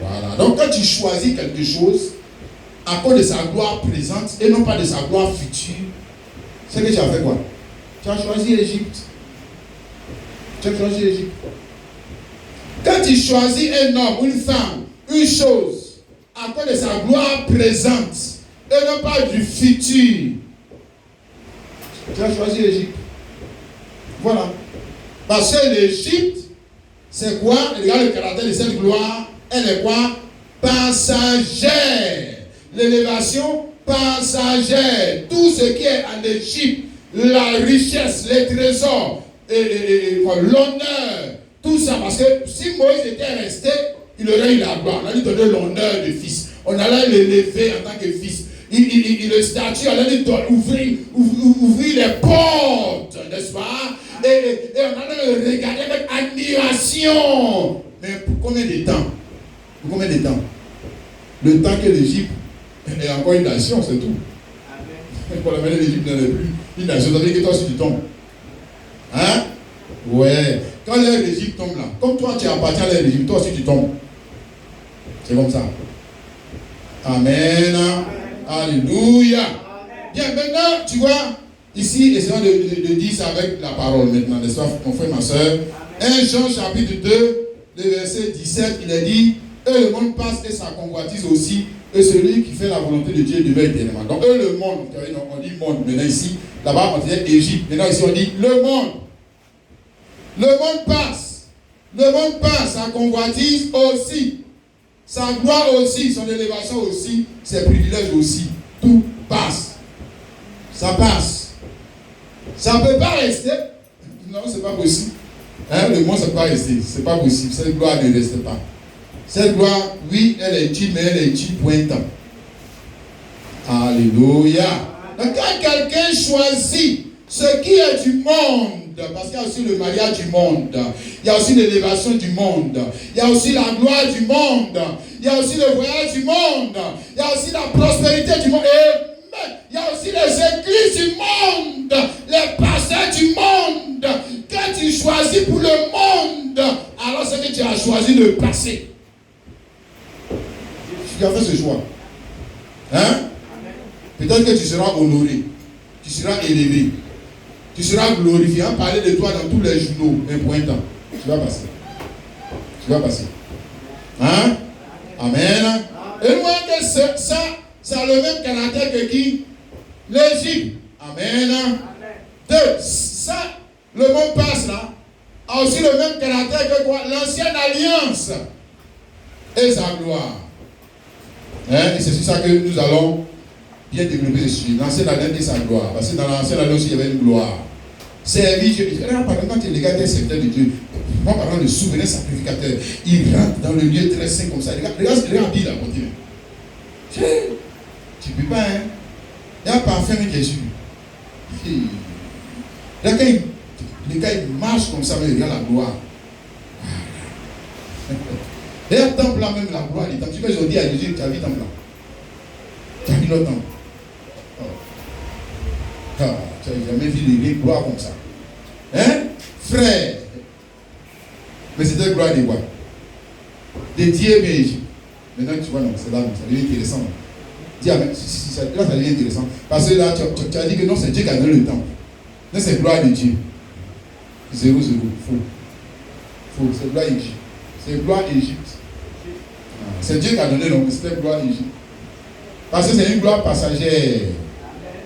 Voilà. Donc, quand tu choisis quelque chose, à cause de sa gloire présente et non pas de sa gloire future, c'est que tu as fait quoi? Tu as choisi l'Égypte. Tu as choisi l'Égypte. Quand tu choisis un homme, une femme, une chose, à cause de sa gloire présente et non pas du futur, tu as choisi l'Égypte. Voilà. Parce que l'Égypte, c'est quoi? Regarde le caractère de cette gloire. Elle est quoi? Passagère. L'élévation passagère. Tout ce qui est en Égypte, la richesse, les trésors, l'honneur, tout ça. Parce que si Moïse était resté, il aurait eu la gloire. On allait lui donner l'honneur de fils. On allait l'élever en tant que fils. Le statut allait lui ouvrir les portes, n'est-ce pas? Et on allait le regarder avec admiration. Mais pour combien de temps? Pour combien de temps? Le temps que l'Égypte est encore une nation, c'est tout. Amen. Pour la mener l'Égypte n'est plus une nation, ça veut dire que toi aussi tu tombes. Hein? Ouais. Quand l'air l'Égypte tombe là, comme toi tu appartiens à l'air l'Égypte, toi aussi tu tombes. C'est comme ça. Amen. Amen. Alléluia. Amen. Bien, maintenant, tu vois, ici, essayons de dire ça avec la parole maintenant, n'est-ce pas, mon frère, ma soeur? 1 Jean chapitre 2, le verset 17, il est dit, eux le monde passe et sa convoitise aussi, et celui qui fait la volonté de Dieu demeure éternellement. Donc eux le monde, on dit monde, maintenant ici, là-bas on disait Égypte, maintenant ici on dit le monde. Le monde passe. Le monde passe, sa convoitise aussi. Sa gloire aussi, son élévation aussi, ses privilèges aussi. Tout passe. Ça passe. Ça ne peut pas rester. Non, ce n'est pas possible. Hein, le monde, ça ne peut pas rester. Ce n'est pas possible. Cette gloire ne reste pas. Cette gloire, oui, elle est utile, mais elle est utile pour un temps. Alléluia. Donc, quand quelqu'un choisit ce qui est du monde, parce qu'il y a aussi le mariage du monde, il y a aussi l'élévation du monde, il y a aussi la gloire du monde, il y a aussi le voyage du monde, il y a aussi la prospérité du monde, et il y a aussi les églises du monde, les pasteurs du monde. Quand tu choisis pour le monde, alors c'est que tu as choisi le passé. Tu as fait ce choix. Hein? Peut-être que tu seras honoré, tu seras élevé. Tu seras glorifié. On va parler de toi dans tous les journaux. Un point de temps. Tu vas passer. Tu vas passer. Hein? Amen. Et moi, que ça a le même caractère que qui? L'Égypte. Amen. Deux, ça, le monde passe là, a aussi le même caractère que quoi? L'ancienne alliance et sa gloire. Hein? Et c'est sur ça que nous allons bien développer ce sujet. L'ancienne alliance et sa gloire. Parce que dans l'ancienne alliance, il y avait une gloire. Servir Dieu. Par exemple, quand les gars étaient serviteurs de Dieu, moi, par exemple, le souverain sacrificateur, il rentre dans le lieu très saint comme ça. Regarde Bill à côté. Tu ne peux pas, hein? Il y a parfum Jésus. Là, quand les gars ils marchent comme ça, mais il y a la gloire. Et le temple là, même la gloire, les temples. Tu peux dire à Jésus, tu as vu le temple là. Tu as vu le temple. Tu n'as jamais vu les gloires comme ça. Hein? Frère. Mais c'était gloire de quoi? De Dieu, mais maintenant tu vois, non, c'est là, ça devient intéressant. Dis, là, ça devient intéressant. Parce que là, tu as dit que non, c'est Dieu qui a donné le temple. Non, c'est gloire de Dieu. 0-0. Faux. C'est gloire Égypte. C'est gloire Égypte. C'est Dieu qui a donné, donc c'était gloire Égypte. Parce que c'est une gloire passagère.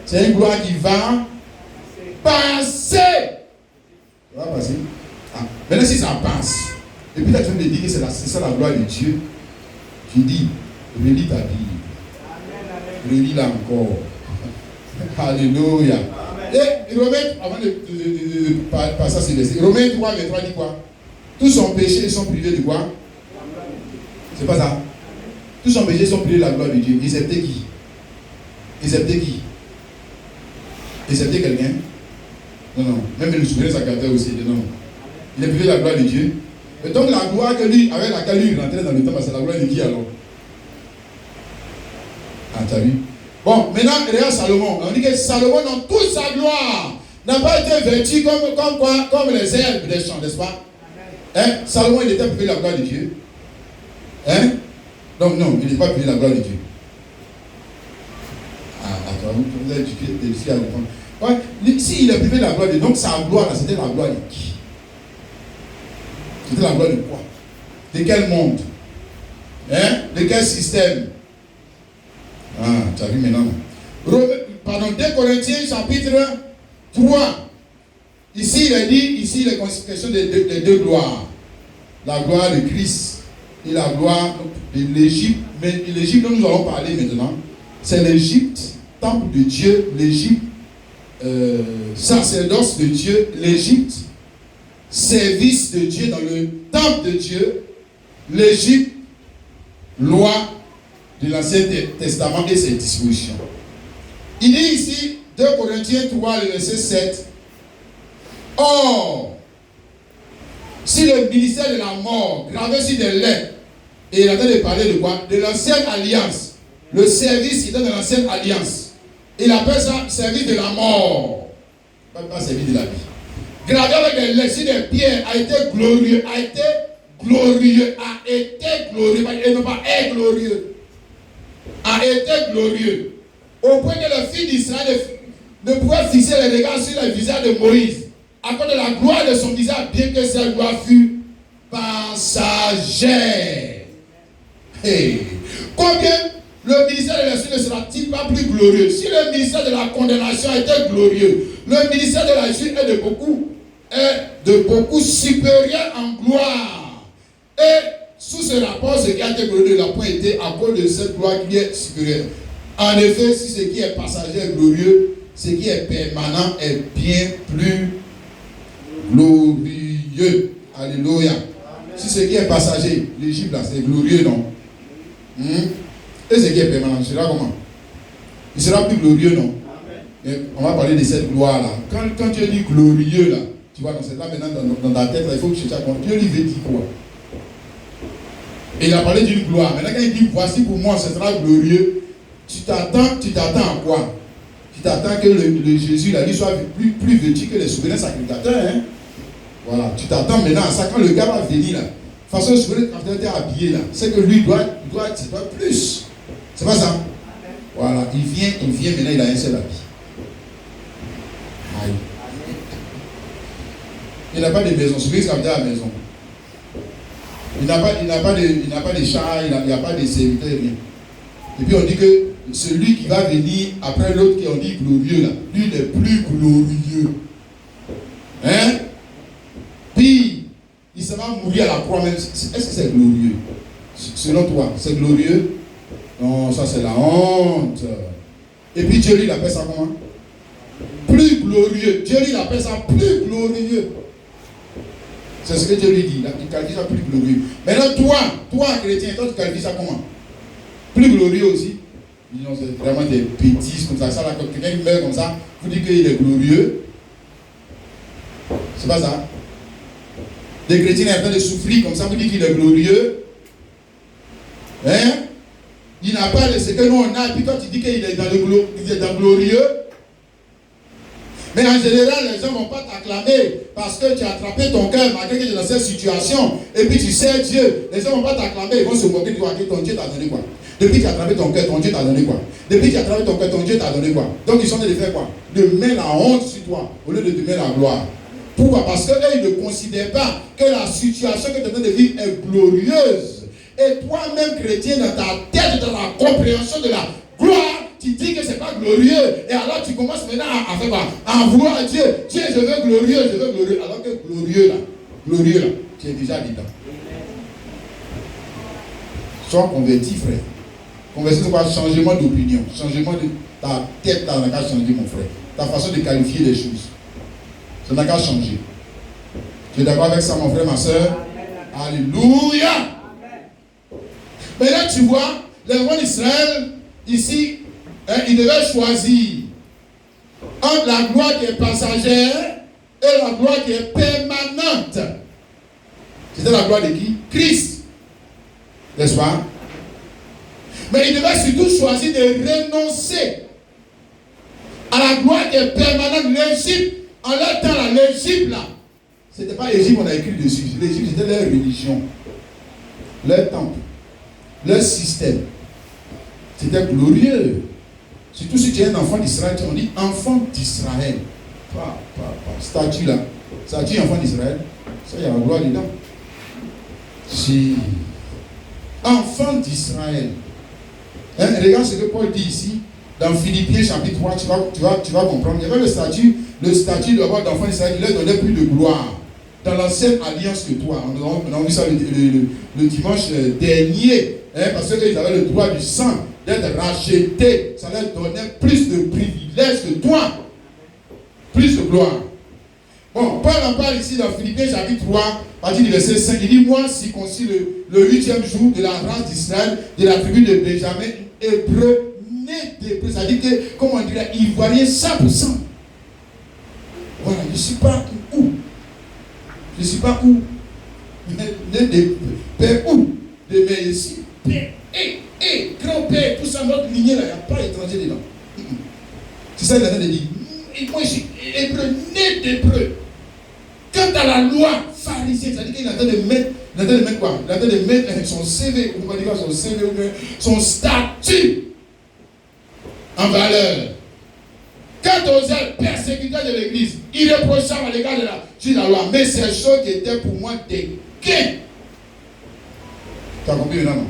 C'est une gloire qui va passer. Ça va passer. Maintenant, si ça passe, et puis tu viens de dire que c'est ça la gloire de Dieu, tu dis, relis ta Bible. Relis-la encore. Alléluia. Et Romains, avant de passer à ces versets, Romains 3, 23 dit quoi? Tous sont péchés et sont privés de quoi? C'est pas ça. Tous sont péchés et sont privés de la gloire de Dieu. Excepté qui? Excepté qui? Excepté quelqu'un? Non. Même le souverain sacrificateur aussi. Non. Il est privé de la gloire de Dieu. Et donc la gloire que lui, avec laquelle lui rentrait dans le temple, c'est la gloire de qui alors? Ah, tu as vu? Bon, maintenant, regarde Salomon. On dit que Salomon, dans toute sa gloire, n'a pas été vêtu comme les herbes des champs, n'est-ce pas? Hein? Salomon, il était privé de la gloire de Dieu. Hein? Donc, non, il n'est pas privé de la gloire de Dieu. Ah, attends, vous avez éduqué des filles à répondre. Ouais, s'il est privé de la gloire de Dieu, donc sa gloire, c'était la gloire de qui? C'était la gloire de quoi? De quel monde? Hein? De quel système? Ah, tu as vu maintenant. 2 Corinthiens chapitre 3. Ici, il est dit, ici, il est question des deux gloires. La gloire de Christ et la gloire de l'Égypte. Mais l'Égypte dont nous allons parler maintenant, c'est l'Égypte, temple de Dieu, l'Égypte, sacerdoce de Dieu, l'Égypte, service de Dieu dans le temple de Dieu, l'Égypte, loi de l'Ancien Testament et ses dispositions. Il dit ici, 2 Corinthiens 3, le verset 7, or, si le ministère de la mort, gravé sur des lettres, et il a de parler de quoi? De l'ancienne alliance, le service qui était dans l'ancienne alliance, il appelle ça service de la mort, pas service de la vie. Gravé avec des lettres sur des pierres, a été glorieux, et non pas est glorieux. A été glorieux au point que le fils d'Israël ne pouvait fixer les regards sur le visage de Moïse à cause de la gloire de son visage, bien que cette gloire fût passagère. Hey. Combien le ministère de l'Esprit ne sera-t-il pas plus glorieux? Si le ministère de la condamnation était glorieux, le ministère de la justice est de beaucoup supérieur en gloire. Et sous ce rapport, ce qui a été glorieux n'a pas été à cause de cette gloire qui est supérieure. En effet, si ce qui est passager est glorieux, ce qui est permanent est bien plus glorieux. Alléluia. Si ce qui est passager, l'Égypte là, c'est glorieux, non? Et ce qui est permanent, sera comment? Il sera plus glorieux, non? Et on va parler de cette gloire là. Quand tu dis glorieux là, tu vois, c'est là maintenant dans ta tête, là, il faut que tu cherches. Dieu lui veut dire quoi? Et il a parlé d'une gloire. Maintenant, quand il dit voici pour moi, ce sera glorieux, tu t'attends à quoi? Tu t'attends que le Jésus, là, lui soit plus vêtu que les souverains sacrificateurs. Hein? Voilà, tu t'attends maintenant à ça. Quand le gars va venir là, de toute façon, le souverain sacrificateur est habillé là, c'est que lui doit plus. C'est pas ça? Voilà, il vient maintenant, il a un seul habit. Aïe. Il n'a pas de maison. Celui qui habite à la maison. Il n'a pas de char, il n'y a pas de serviteur, rien. Et puis on dit que celui qui va venir après l'autre qui on dit glorieux là, lui il est plus glorieux. Hein? Puis il se va mourir à la croix même. Est-ce que c'est glorieux? Selon toi, c'est glorieux? Non, ça c'est la honte. Et puis Dieu lui il appelle ça comment? Plus glorieux. Dieu lui il appelle ça plus glorieux. C'est ce que Dieu lui dit. Il qualifie ça plus glorieux. Maintenant toi chrétien, toi tu qualifies ça comment? Plus glorieux aussi. Disons, c'est vraiment des bêtises comme ça. Quand quelqu'un meurt comme ça, vous dites qu'il est glorieux. C'est pas ça. Des chrétiens sont en train de souffrir comme ça, vous dites qu'il est glorieux. Hein? Il n'a pas ce que nous on a, et puis toi tu dis qu'il est dans le glorieux. Mais en général, les gens ne vont pas t'acclamer parce que tu as attrapé ton cœur malgré que tu es dans cette situation. Et puis tu sais Dieu. Les gens ne vont pas t'acclamer, ils vont se moquer de toi. Ton Dieu t'a donné quoi? Depuis que tu as attrapé ton cœur, ton Dieu t'a donné quoi? Depuis que tu as attrapé ton cœur, ton Dieu t'a donné quoi? Donc ils sont en train de faire quoi? De mettre la honte sur toi au lieu de te mettre la gloire. Pourquoi? Parce qu'eux, ils ne considèrent pas que la situation que tu es en train de vivre est glorieuse. Et toi-même, chrétien, dans ta tête, dans la compréhension de la gloire, tu dis que ce n'est pas glorieux. Et alors tu commences maintenant à faire quoi? À vouloir Dieu. Dieu, je veux glorieux, je veux glorieux. Alors que glorieux là, tu es déjà dedans. Sois converti, frère. Converti, c'est quoi? Changement d'opinion. Changement de ta tête, ça n'a qu'à changer, mon frère. Ta façon de qualifier les choses. Ça n'a qu'à changer. Tu es d'accord avec ça, mon frère, ma soeur? Alléluia! Mais là, tu vois, les rois d'Israël, ici, ils devaient choisir entre la gloire qui est passagère et la gloire qui est permanente. C'était la gloire de qui? Christ. N'est-ce pas? Mais ils devaient surtout choisir de renoncer à la gloire qui est permanente. L'Égypte, en leur temps, l'Égypte, là, ce n'était pas l'Égypte qu'on a écrit dessus. L'Égypte, c'était leur religion, leur temple, leur système. C'était glorieux. Surtout si tu es un enfant d'Israël, on dit enfant d'Israël. Pas statue là. Statue enfant d'Israël. Ça, il y a la gloire dedans. Si. Enfant d'Israël. Hein, regarde ce que Paul dit ici. Dans Philippiens chapitre 3, tu vas comprendre. Il y avait le statut d'enfant d'Israël, il leur donnait plus de gloire. Dans l'ancienne alliance que toi. On a vu ça le dimanche dernier. Hein, parce qu'ils avaient le droit du sang d'être rachetés. Ça leur donnait plus de privilèges que toi. Plus de gloire. Bon, Paul en parle ici dans Philippiens chapitre 3, à partir du verset 5. Il dit, moi, circoncis le 8e jour de la race d'Israël, de la tribu de Benjamin, hébreu, né d'hébreu. Ça dit que, comme on dirait, ivoirien 100%. Voilà, je ne suis pas où. Je ne suis pas où. Né de père où. De mère ici. Père, grand-père, tout ça, notre lignée là, il n'y a pas d'étranger dedans. C'est ça qu'il a dit. Moi, je suis hébreu, né d'hébreu. Quant à la loi pharisienne, ça dit qu'il a en train de mettre quoi? Il a en train de mettre son CV, ou comment dire son CV, ou son statut en valeur. Quant aux persécuteurs de l'église, irréprochables à l'égard de la loi, mais ces choses qui étaient pour moi des gains. Tu as compris maintenant?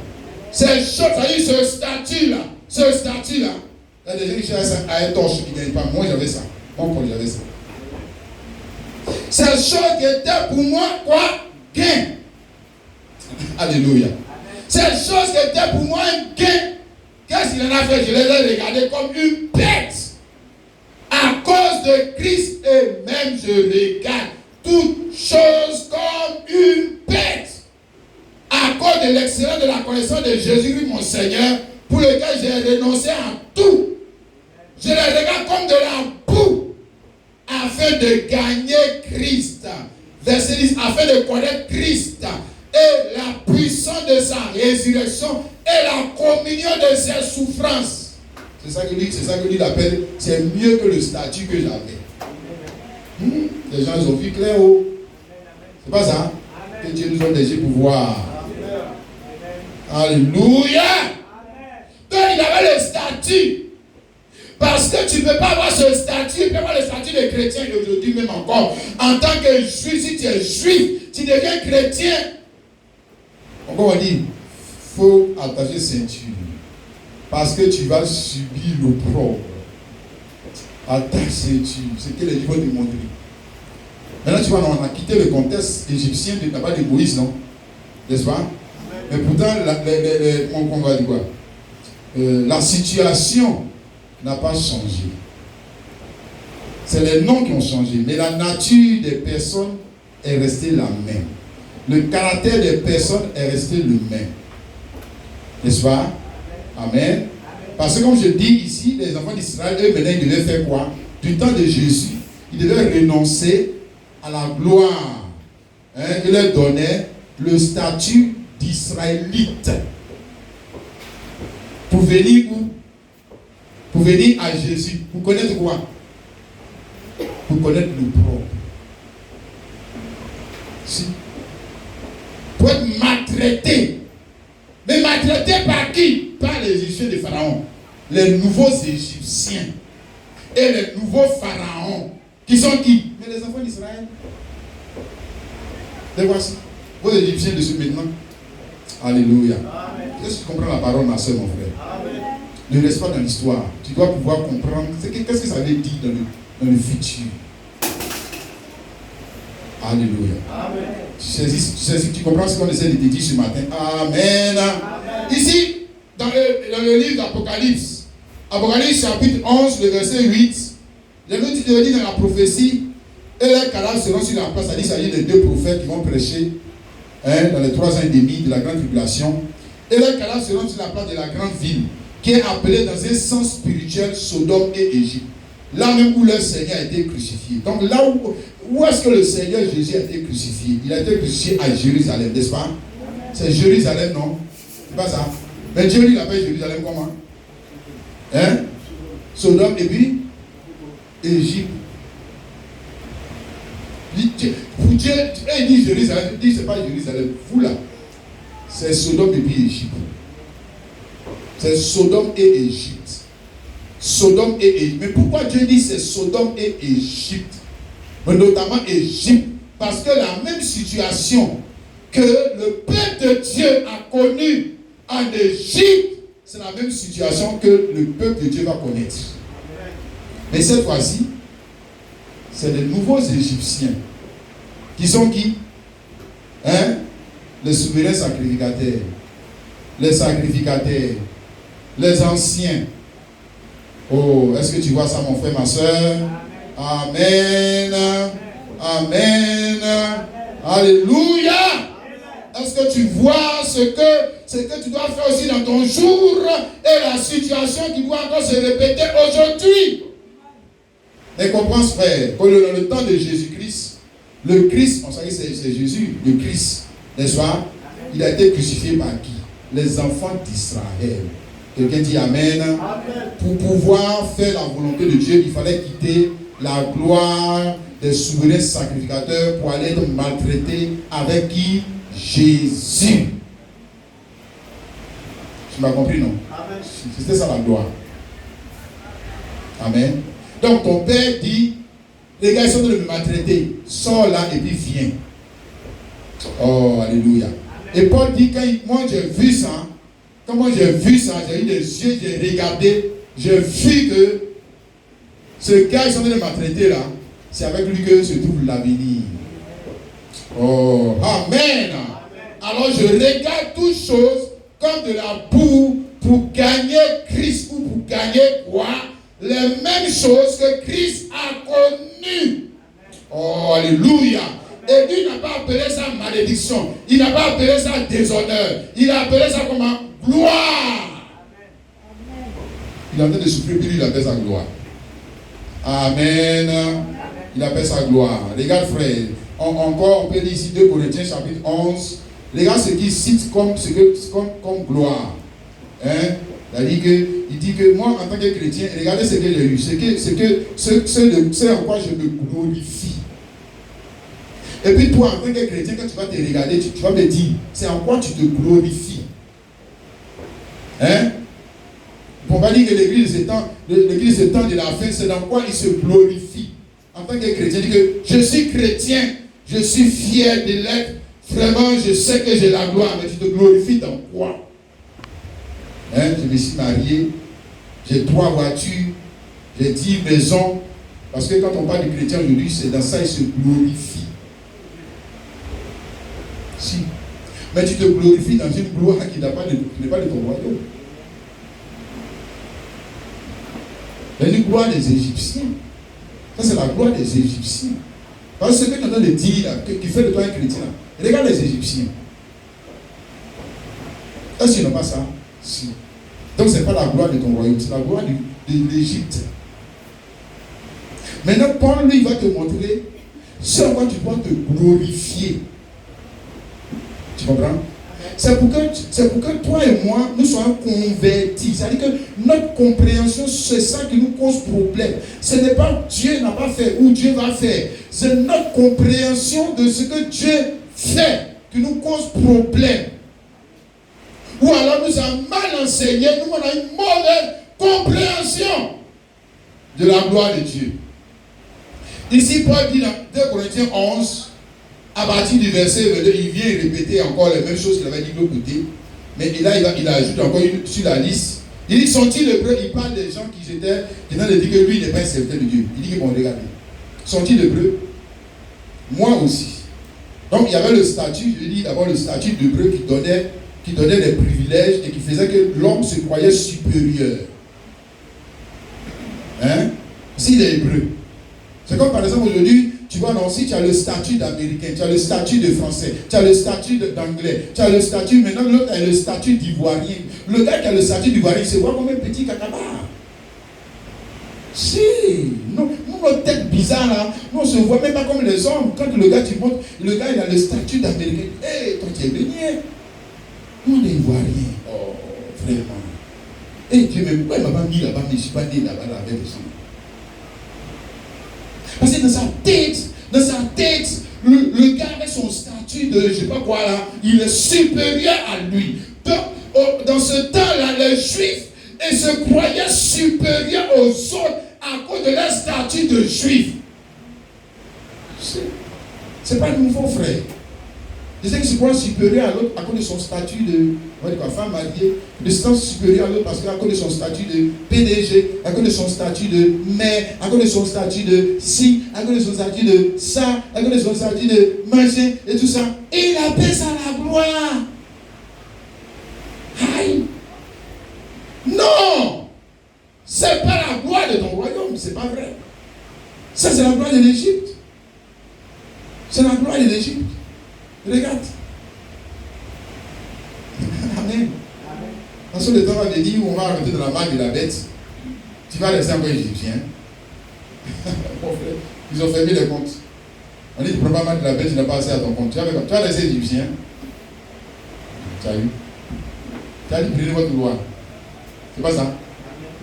Ces choses, ça dit ce statut-là, il y a des gens qui cherchent à être torche qui ne gagnent pas. Moi, j'avais ça. Moi, Paul, j'avais ça. Ces choses qui étaient pour moi, quoi? Gain. Alléluia. Ces choses qui étaient pour moi un gain. Qu'est-ce qu'il en a fait? Je les ai regardées comme une perte. À cause de Christ, et même je regarde toutes choses comme une perte. À cause de l'excellence de la connaissance de Jésus-Christ, mon Seigneur, pour lequel j'ai renoncé à tout. Je les regarde comme de la boue, afin de gagner Christ. Verset 10, afin de connaître Christ et la puissance de sa résurrection et la communion de ses souffrances. C'est ça que lui l'appelle, c'est mieux que le statut que j'avais. Les gens ils ont vu clair. C'est pas ça? Que Dieu nous donne des yeux pour voir. Alléluia. Donc il avait le statut. Parce que tu ne peux pas avoir ce statut, tu peux avoir le statut de chrétien aujourd'hui même encore. En tant que juif, si tu es juif, tu deviens chrétien. Encore on dit, il faut attacher ceinture. Parce que tu vas subir l'opprobre. Attache ceinture. C'est que les gens vont te montrer. Maintenant tu vois, on a quitté le contexte égyptien de la part de Moïse, non? N'est-ce pas? Mais pourtant, on va dire quoi? La situation n'a pas changé. C'est les noms qui ont changé, mais la nature des personnes est restée la même. Le caractère des personnes est resté le même. N'est-ce pas? Amen. Parce que comme je dis ici, les enfants d'Israël, eux maintenant, ils devaient faire quoi? Du temps de Jésus, ils devaient renoncer à la gloire que leur donnait le statut d'Israélite. Pour venir où? Pour venir à Jésus. Pour connaître quoi? Pour connaître le propre. Si. Pour être maltraité. Mais maltraité par qui? Par les Égyptiens de Pharaon. Les nouveaux Égyptiens. Et les nouveaux pharaons. Qui sont qui? Mais les enfants d'Israël. Les voici. Vos Égyptiens de ce maintenant. Alléluia. Est-ce que tu comprends la parole, ma soeur, mon frère? Amen. Ne reste pas dans l'histoire. Tu dois pouvoir comprendre. Qu'est-ce que ça veut dire dans le futur? Alléluia. Amen. Tu comprends ce qu'on essaie de te dire ce matin? Amen. Amen. Ici, dans le livre d'Apocalypse, Apocalypse chapitre 11, le verset 8, je dis dans la prophétie, et les cadavres seront sur la place. Il s'agit de deux prophètes qui vont prêcher dans les 3 ans et demi de la grande tribulation. Et les cadavres seront sur la place de la grande ville, qui est appelée dans un sens spirituel Sodome et Égypte. Là même où le Seigneur a été crucifié. Donc là où est-ce que le Seigneur Jésus a été crucifié? Il a été crucifié à Jérusalem, n'est-ce pas? C'est Jérusalem, non? C'est pas ça. Mais Dieu lui l'appelle Jérusalem comment? Hein? Sodome et puis Égypte. Pour Dieu, il dit Jérusalem, il dit c'est pas Jérusalem. Vous là, c'est Sodome et puis Égypte. C'est Sodome et Égypte. Sodome et Égypte. Mais pourquoi Dieu dit c'est Sodome et Égypte? Mais notamment Égypte. Parce que la même situation que le peuple de Dieu a connue en Égypte, c'est la même situation que le peuple de Dieu va connaître. Mais cette fois-ci, c'est les nouveaux Égyptiens. Qui sont qui? Hein? Les souverains sacrificateurs. Les sacrificateurs. Les anciens. Oh, est-ce que tu vois ça, mon frère, ma soeur? Amen. Amen. Alléluia. Est-ce que tu vois ce que tu dois faire aussi dans ton jour et la situation qui doit encore se répéter aujourd'hui? Mais comprends, frère, que dans le temps de Jésus-Christ, le Christ, on sait que c'est Jésus, le Christ, n'est-ce pas? Il a été crucifié par qui? Les enfants d'Israël. Quelqu'un dit Amen. Amen. Pour pouvoir faire la volonté de Dieu, il fallait quitter la gloire des souverains sacrificateurs pour aller être maltraité avec qui? Jésus. Tu m'as compris, non? Amen. C'était ça la gloire. Amen. Donc ton père dit, les gars ils sont en train de me maltraiter, sors là et puis viens. Oh, alléluia. Et Paul dit, moi j'ai vu ça, quand moi j'ai vu ça, j'ai eu des yeux, j'ai regardé, j'ai vu que ce gars ils sont en train de maltraiter là, c'est avec lui que se trouve l'avenir. Oh, amen. Alors je regarde toutes choses comme de la boue pour gagner Christ ou pour gagner quoi? Les mêmes choses que Christ a connues. Oh, alléluia. Et lui n'a pas appelé ça malédiction. Il n'a pas appelé ça déshonneur. Il a appelé ça comment? Gloire. Il est en train de souffrir, puis lui il appelle ça gloire. Amen. Il appelle ça gloire. Regarde frère, encore on peut dire ici 2 Corinthiens chapitre 11. Regarde ce qu'il cite comme gloire. Hein? Il dit que moi, en tant que chrétien, regardez ce que j'ai eu. C'est en quoi je me glorifie. Et puis toi, en tant que chrétien, quand tu vas te regarder, tu vas me dire, c'est en quoi tu te glorifies. Hein? On va dire que l'église de ces temps, l'église ce temps de la fin, c'est dans quoi il se glorifie. En tant que chrétien, il dit que je suis chrétien, je suis fier de l'être. Vraiment, je sais que j'ai la gloire, mais tu te glorifies dans quoi? Hein, je me suis marié, j'ai 3 voitures, j'ai 10 maisons. Parce que quand on parle de chrétien aujourd'hui, c'est dans ça qu'il se glorifie. Si. Mais tu te glorifies dans une gloire qui n'est pas de ton royaume. Il y a une gloire des Égyptiens. Ça, c'est la gloire des Égyptiens. Parce que ce que tu es en train de dire, là, qui fait de toi un chrétien, là, regarde les Égyptiens. Est-ce qu'ils n'ont pas ça? Si. Donc, ce n'est pas la gloire de ton royaume, c'est la gloire de l'Égypte. Maintenant, Paul, lui, va te montrer ce à quoi tu dois te glorifier. Tu comprends? C'est pour que toi et moi, nous soyons convertis. C'est-à-dire que notre compréhension, c'est ça qui nous cause problème. Ce n'est pas Dieu n'a pas fait ou Dieu va faire. C'est notre compréhension de ce que Dieu fait qui nous cause problème. Ou alors nous avons mal enseigné, nous on a une mauvaise compréhension de la gloire de Dieu. Ici, Paul dit dans 2 Corinthiens 11, à partir du verset 22, il vient répéter encore les mêmes choses qu'il avait dit de l'autre côté. Mais là, il ajoute encore sur la liste. Il dit, sont-ils hébreux? Il parle des gens qui étaient en train de dire que lui n'est pas un serviteur de Dieu. Il dit que bon, regardez. Sont-ils hébreux? Moi aussi. Donc, il y avait le statut, je dis d'abord le statut d'hébreu qui donnait des privilèges et qui faisait que l'homme se croyait supérieur. Hein? S'il est hébreu. C'est comme par exemple aujourd'hui, tu vois, non, si tu as le statut d'américain, tu as le statut de français, tu as le statut d'anglais, tu as le statut, maintenant l'autre a le statut d'ivoirien. Le gars qui a le statut d'ivoirien, il se voit comme un petit cacabar. Si, non, notre tête bizarre là, nous on se voit même pas comme les hommes. Quand le gars, tu montres, le gars il a le statut d'américain. Hé, toi tu es baigné. Nous on est ivoirien. Oh, vraiment. Et Dieu même, pourquoi il m'a pas mis là-bas, mais je ne suis pas né là-bas avec les gens. Parce que dans sa tête, le gars avec son statut de je ne sais pas quoi là, il est supérieur à lui. Donc, dans ce temps-là, les Juifs ils se croyaient supérieurs aux autres à cause de leur statut de Juifs. C'est pas nouveau, frère. Je sais qu'ils se croient supérieurs à l'autre à cause de son statut de femme mariée, de statut supérieur à l'autre parce qu'à cause de son statut de PDG, à cause de son statut de mère, à cause de son statut de ci, à cause de son statut de ça, à cause de son statut de machin et tout ça. Et il appelle ça la gloire. Aïe! Non! C'est pas la gloire de ton royaume, c'est pas vrai. Ça, c'est la gloire de l'Égypte. C'est la gloire de l'Égypte. Regarde. Amen. Parce que le temps va venir où on va rentrer dans la main de la bête. Tu vas rester encore égyptien. Ils ont fermé les comptes. On dit, tu ne prends pas mal de la bête, tu n'as pas assez à ton compte. Tu vas rester égyptien. Tu as vu? Tu as dit, prenez votre gloire. C'est pas ça?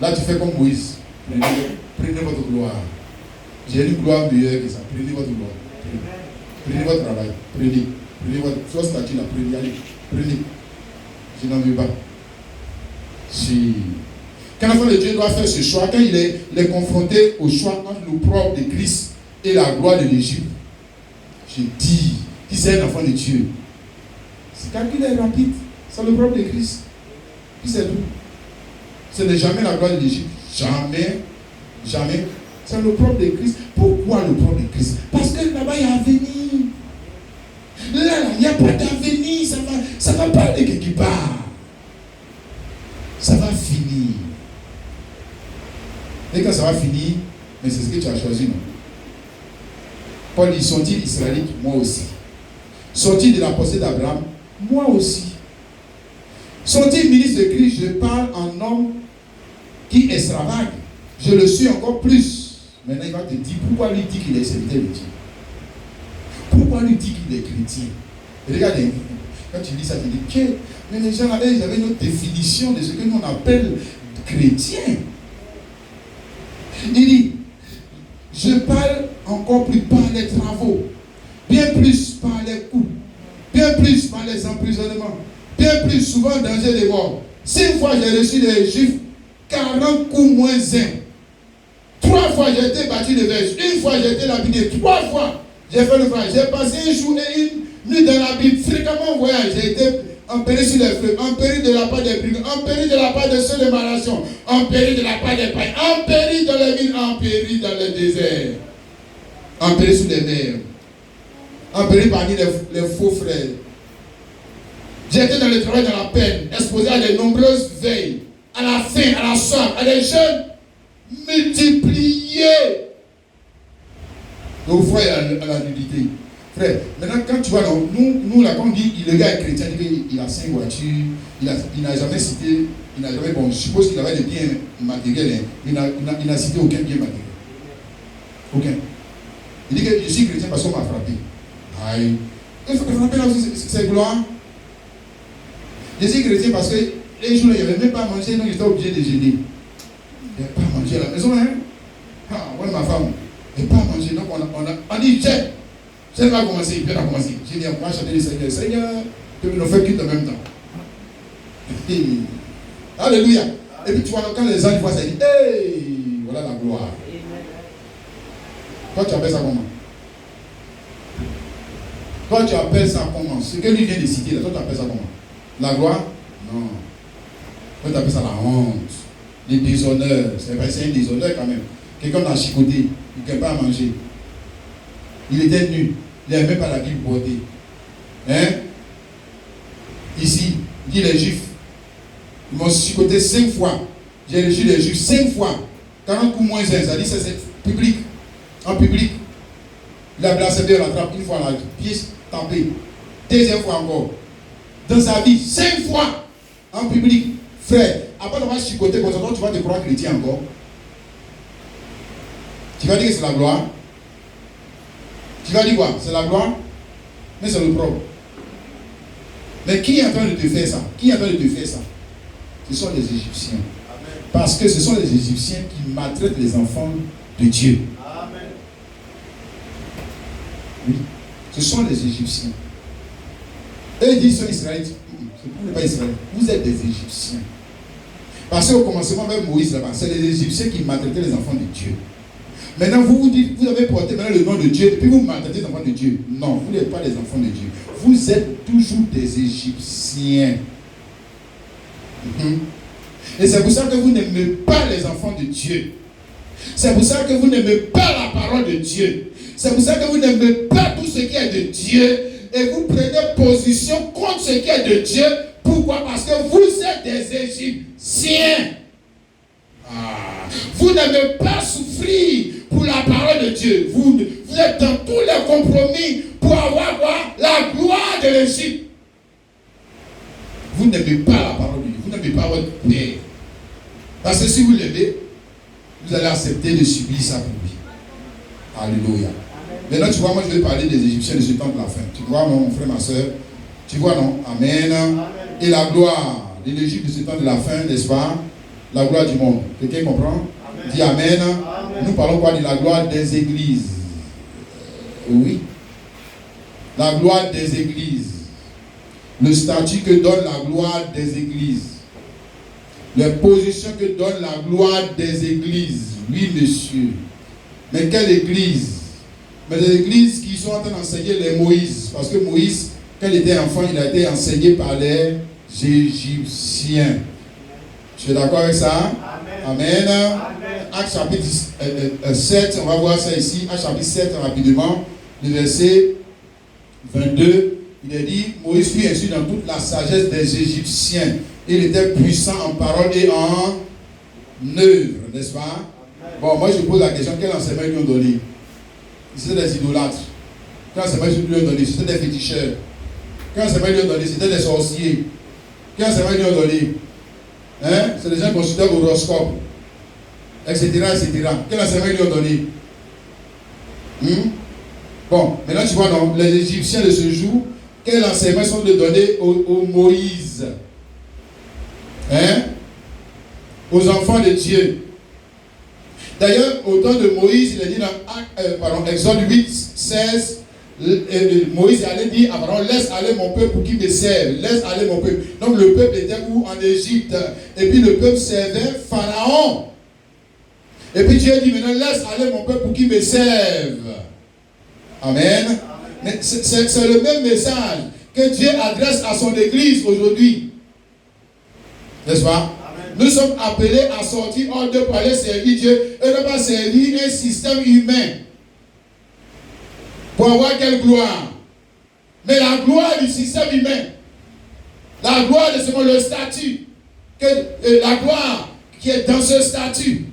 Là, tu fais comme Moïse. Prenez votre gloire. J'ai une gloire meilleure que ça. Prenez votre gloire. Prenez votre travail. Prenez votre statut là. Prenez, allez. Prenez. Je n'en veux pas. Si. Quand l'enfant de Dieu doit faire ce choix, quand il est confronté au choix entre l'opprobre de Christ et la gloire de l'Égypte, je dis, qui c'est un enfant de Dieu, ce calcul est rapide. C'est l'opprobre de Christ. Puis c'est tout. Ce n'est jamais la gloire de l'Égypte. Jamais. Jamais. C'est l'opprobre de Christ. Pourquoi l'opprobre de Christ? Parce que là-bas, il y a un avenir. Là, il n'y a pas d'avenir. Ça va pas aller quelque part. Ça va finir. Et quand ça va finir, mais c'est ce que tu as choisi, non? Paul dit, sont-ils israélites? Moi aussi. Sont-ils de la pensée d'Abraham? Moi aussi. Sont-ils ministres de Christ? Je parle en homme qui extravage. Je le suis encore plus. Maintenant, il va te dire pourquoi lui dit qu'il est serviteur de Dieu. Pourquoi lui dit qu'il est chrétien? Et regarde, quand tu lis ça, tu dis que mais les gens là, ils avaient une autre définition de ce que nous on appelle chrétien. Il dit, je parle encore plus par les travaux, bien plus par les coups, bien plus par les emprisonnements, bien plus souvent danger de mort. 5 fois j'ai reçu des Juifs 40 coups moins 1. 3 fois j'ai été battu de verge. Une fois j'ai été lapidé. 3 fois j'ai fait le voyage. J'ai passé un jour et une nuit dans la Bible. Fréquemment en voyage. J'ai été empêché sur les fleuves, empêché de la part des brigands, empêché de la part de ceux de ma nation, empêché de la part des païens, empêché dans les villes, empêché dans le désert, empêché sous les mers, empêché parmi les faux frères. J'ai été dans le travail, dans la peine, exposé à de nombreuses veilles, à la faim, à la soif, à des jeunes multipliés. Au froid et à la nudité. Frère, maintenant quand tu vois, nous là, quand on dit le gars est chrétien, il a 5 voitures, il n'a jamais cité, bon, je suppose qu'il avait des biens matériels, mais il n'a cité aucun bien matériel. Aucun. Il dit que je suis chrétien parce qu'on m'a frappé. Aïe. Il faut que frapper là aussi, c'est gloire. Je suis chrétien parce que les jours là, il n'y avait même pas à manger, donc j'étais obligé de jeûner. Il n'y avait pas à manger à la maison, hein. Ah, ouais, ma femme. Il n'y avait pas à manger, donc on dit, tiens. C'est là commencer, il a commencé. J'ai dit, on va chanter le Seigneur. Seigneur, que nous faisons culte en même temps. Et, alléluia. Et puis tu vois, quand les gens voient ça, ils disent, hey, voilà la gloire. Toi, tu appelles ça comment? Toi, tu appelles ça comment? Ce que lui vient de citer, là, toi, tu appelles ça comment? La gloire? Non. Toi, tu appelles ça la honte. Le déshonneur. C'est un déshonneur quand même. Quelqu'un l'a chicoté, il ne peut pas manger. Il était nu. Il n'avait même pas la Bible portée. Hein? Ici, il dit les Juifs. Ils m'ont chicoté 5 fois. J'ai reçu les Juifs 5 fois. 40 coups moins 1. Ça dit c'est public. En public. Il a blasphémé la trappe une fois la pièce tapée. Deuxième fois encore. Dans sa vie, 5 fois. En public. Frère, après avoir chicoté comme ça, tu vas te croire chrétien encore. Tu vas dire que c'est la gloire. Tu vas dire quoi? C'est la gloire? Mais c'est le problème. Mais qui est en train de te faire ça? Qui est en train de te faire ça? Ce sont les Égyptiens. Amen. Parce que ce sont les Égyptiens qui maltraitent les enfants de Dieu. Amen. Oui. Ce sont les Égyptiens. Et ils disent aux Israélites, vous n'êtes pas Israël, vous êtes des Égyptiens. Parce qu'au commencement, même Moïse là-bas, c'est les Égyptiens qui maltraitaient les enfants de Dieu. Maintenant, vous vous dites, vous avez porté maintenant le nom de Dieu, et puis vous maltraitez les enfants de Dieu. Non, vous n'êtes pas des enfants de Dieu. Vous êtes toujours des Égyptiens. Et c'est pour ça que vous n'aimez pas les enfants de Dieu. C'est pour ça que vous n'aimez pas la parole de Dieu. C'est pour ça que vous n'aimez pas tout ce qui est de Dieu. Et vous prenez position contre ce qui est de Dieu. Pourquoi? Parce que vous êtes des Égyptiens. Vous n'aimez pas souffrir pour la parole de Dieu. Vous êtes dans tous les compromis pour avoir quoi? La gloire de l'Égypte. Vous n'aimez pas la parole de Dieu. Vous n'aimez pas votre père. Parce que si vous l'aimez, vous allez accepter de subir ça pour lui. Alléluia. Maintenant, tu vois, moi je vais parler des Égyptiens de ce temps de la fin. Tu vois, mon frère, ma soeur. Tu vois, non? Amen. Amen. Et la gloire de l'Égypte de ce temps de la fin, n'est-ce pas? La gloire du monde. Quelqu'un comprend? Amen. Dis amen. Amen. Nous parlons quoi de la gloire des églises? Oui. La gloire des églises. Le statut que donne la gloire des églises. Les positions que donne la gloire des églises. Oui, monsieur. Mais quelle église? Mais les églises qui sont en train d'enseigner les Moïse. Parce que Moïse, quand il était enfant, il a été enseigné par les Égyptiens. Tu es d'accord avec ça? Amen. Amen. Acte chapitre 7, on va voir ça ici. Acte chapitre 7, rapidement. Le verset 22. Il est dit, Moïse fut instruit dans toute la sagesse des Égyptiens. Il était puissant en parole et en œuvre, n'est-ce pas? Bon, moi je pose la question, quel enseignement ils lui ont donné? C'était des idolâtres. Quel enseignement ils lui ont donné? C'était des féticheurs. Quel enseignement ils lui ont donné? C'était des sorciers. Quel enseignement ils lui ont donné? Hein? C'est des gens qui consultent l'horoscope, etc., etc. Quel enseignement ils lui ont donné? Bon, maintenant tu vois, non, les Égyptiens de ce jour, quel enseignement sont de donner aux Moïse? Hein? Aux enfants de Dieu. D'ailleurs, au temps de Moïse, il est dit dans Exode 8, 16, Moïse allait dire à Pharaon, laisse aller mon peuple pour qu'il me serve. Laisse aller mon peuple. Donc le peuple était où? En Égypte. Et puis le peuple servait Pharaon. Et puis Dieu dit maintenant, laisse aller mon peuple pour qu'il me serve. Amen. Mais c'est le même message que Dieu adresse à son église aujourd'hui. N'est-ce pas? Amen. Nous sommes appelés à sortir hors d'eux pour aller servir Dieu et ne pas servir un système humain. Pour avoir quelle gloire? Mais la gloire du système humain, la gloire de ce monde, le statut, la gloire qui est dans ce statut.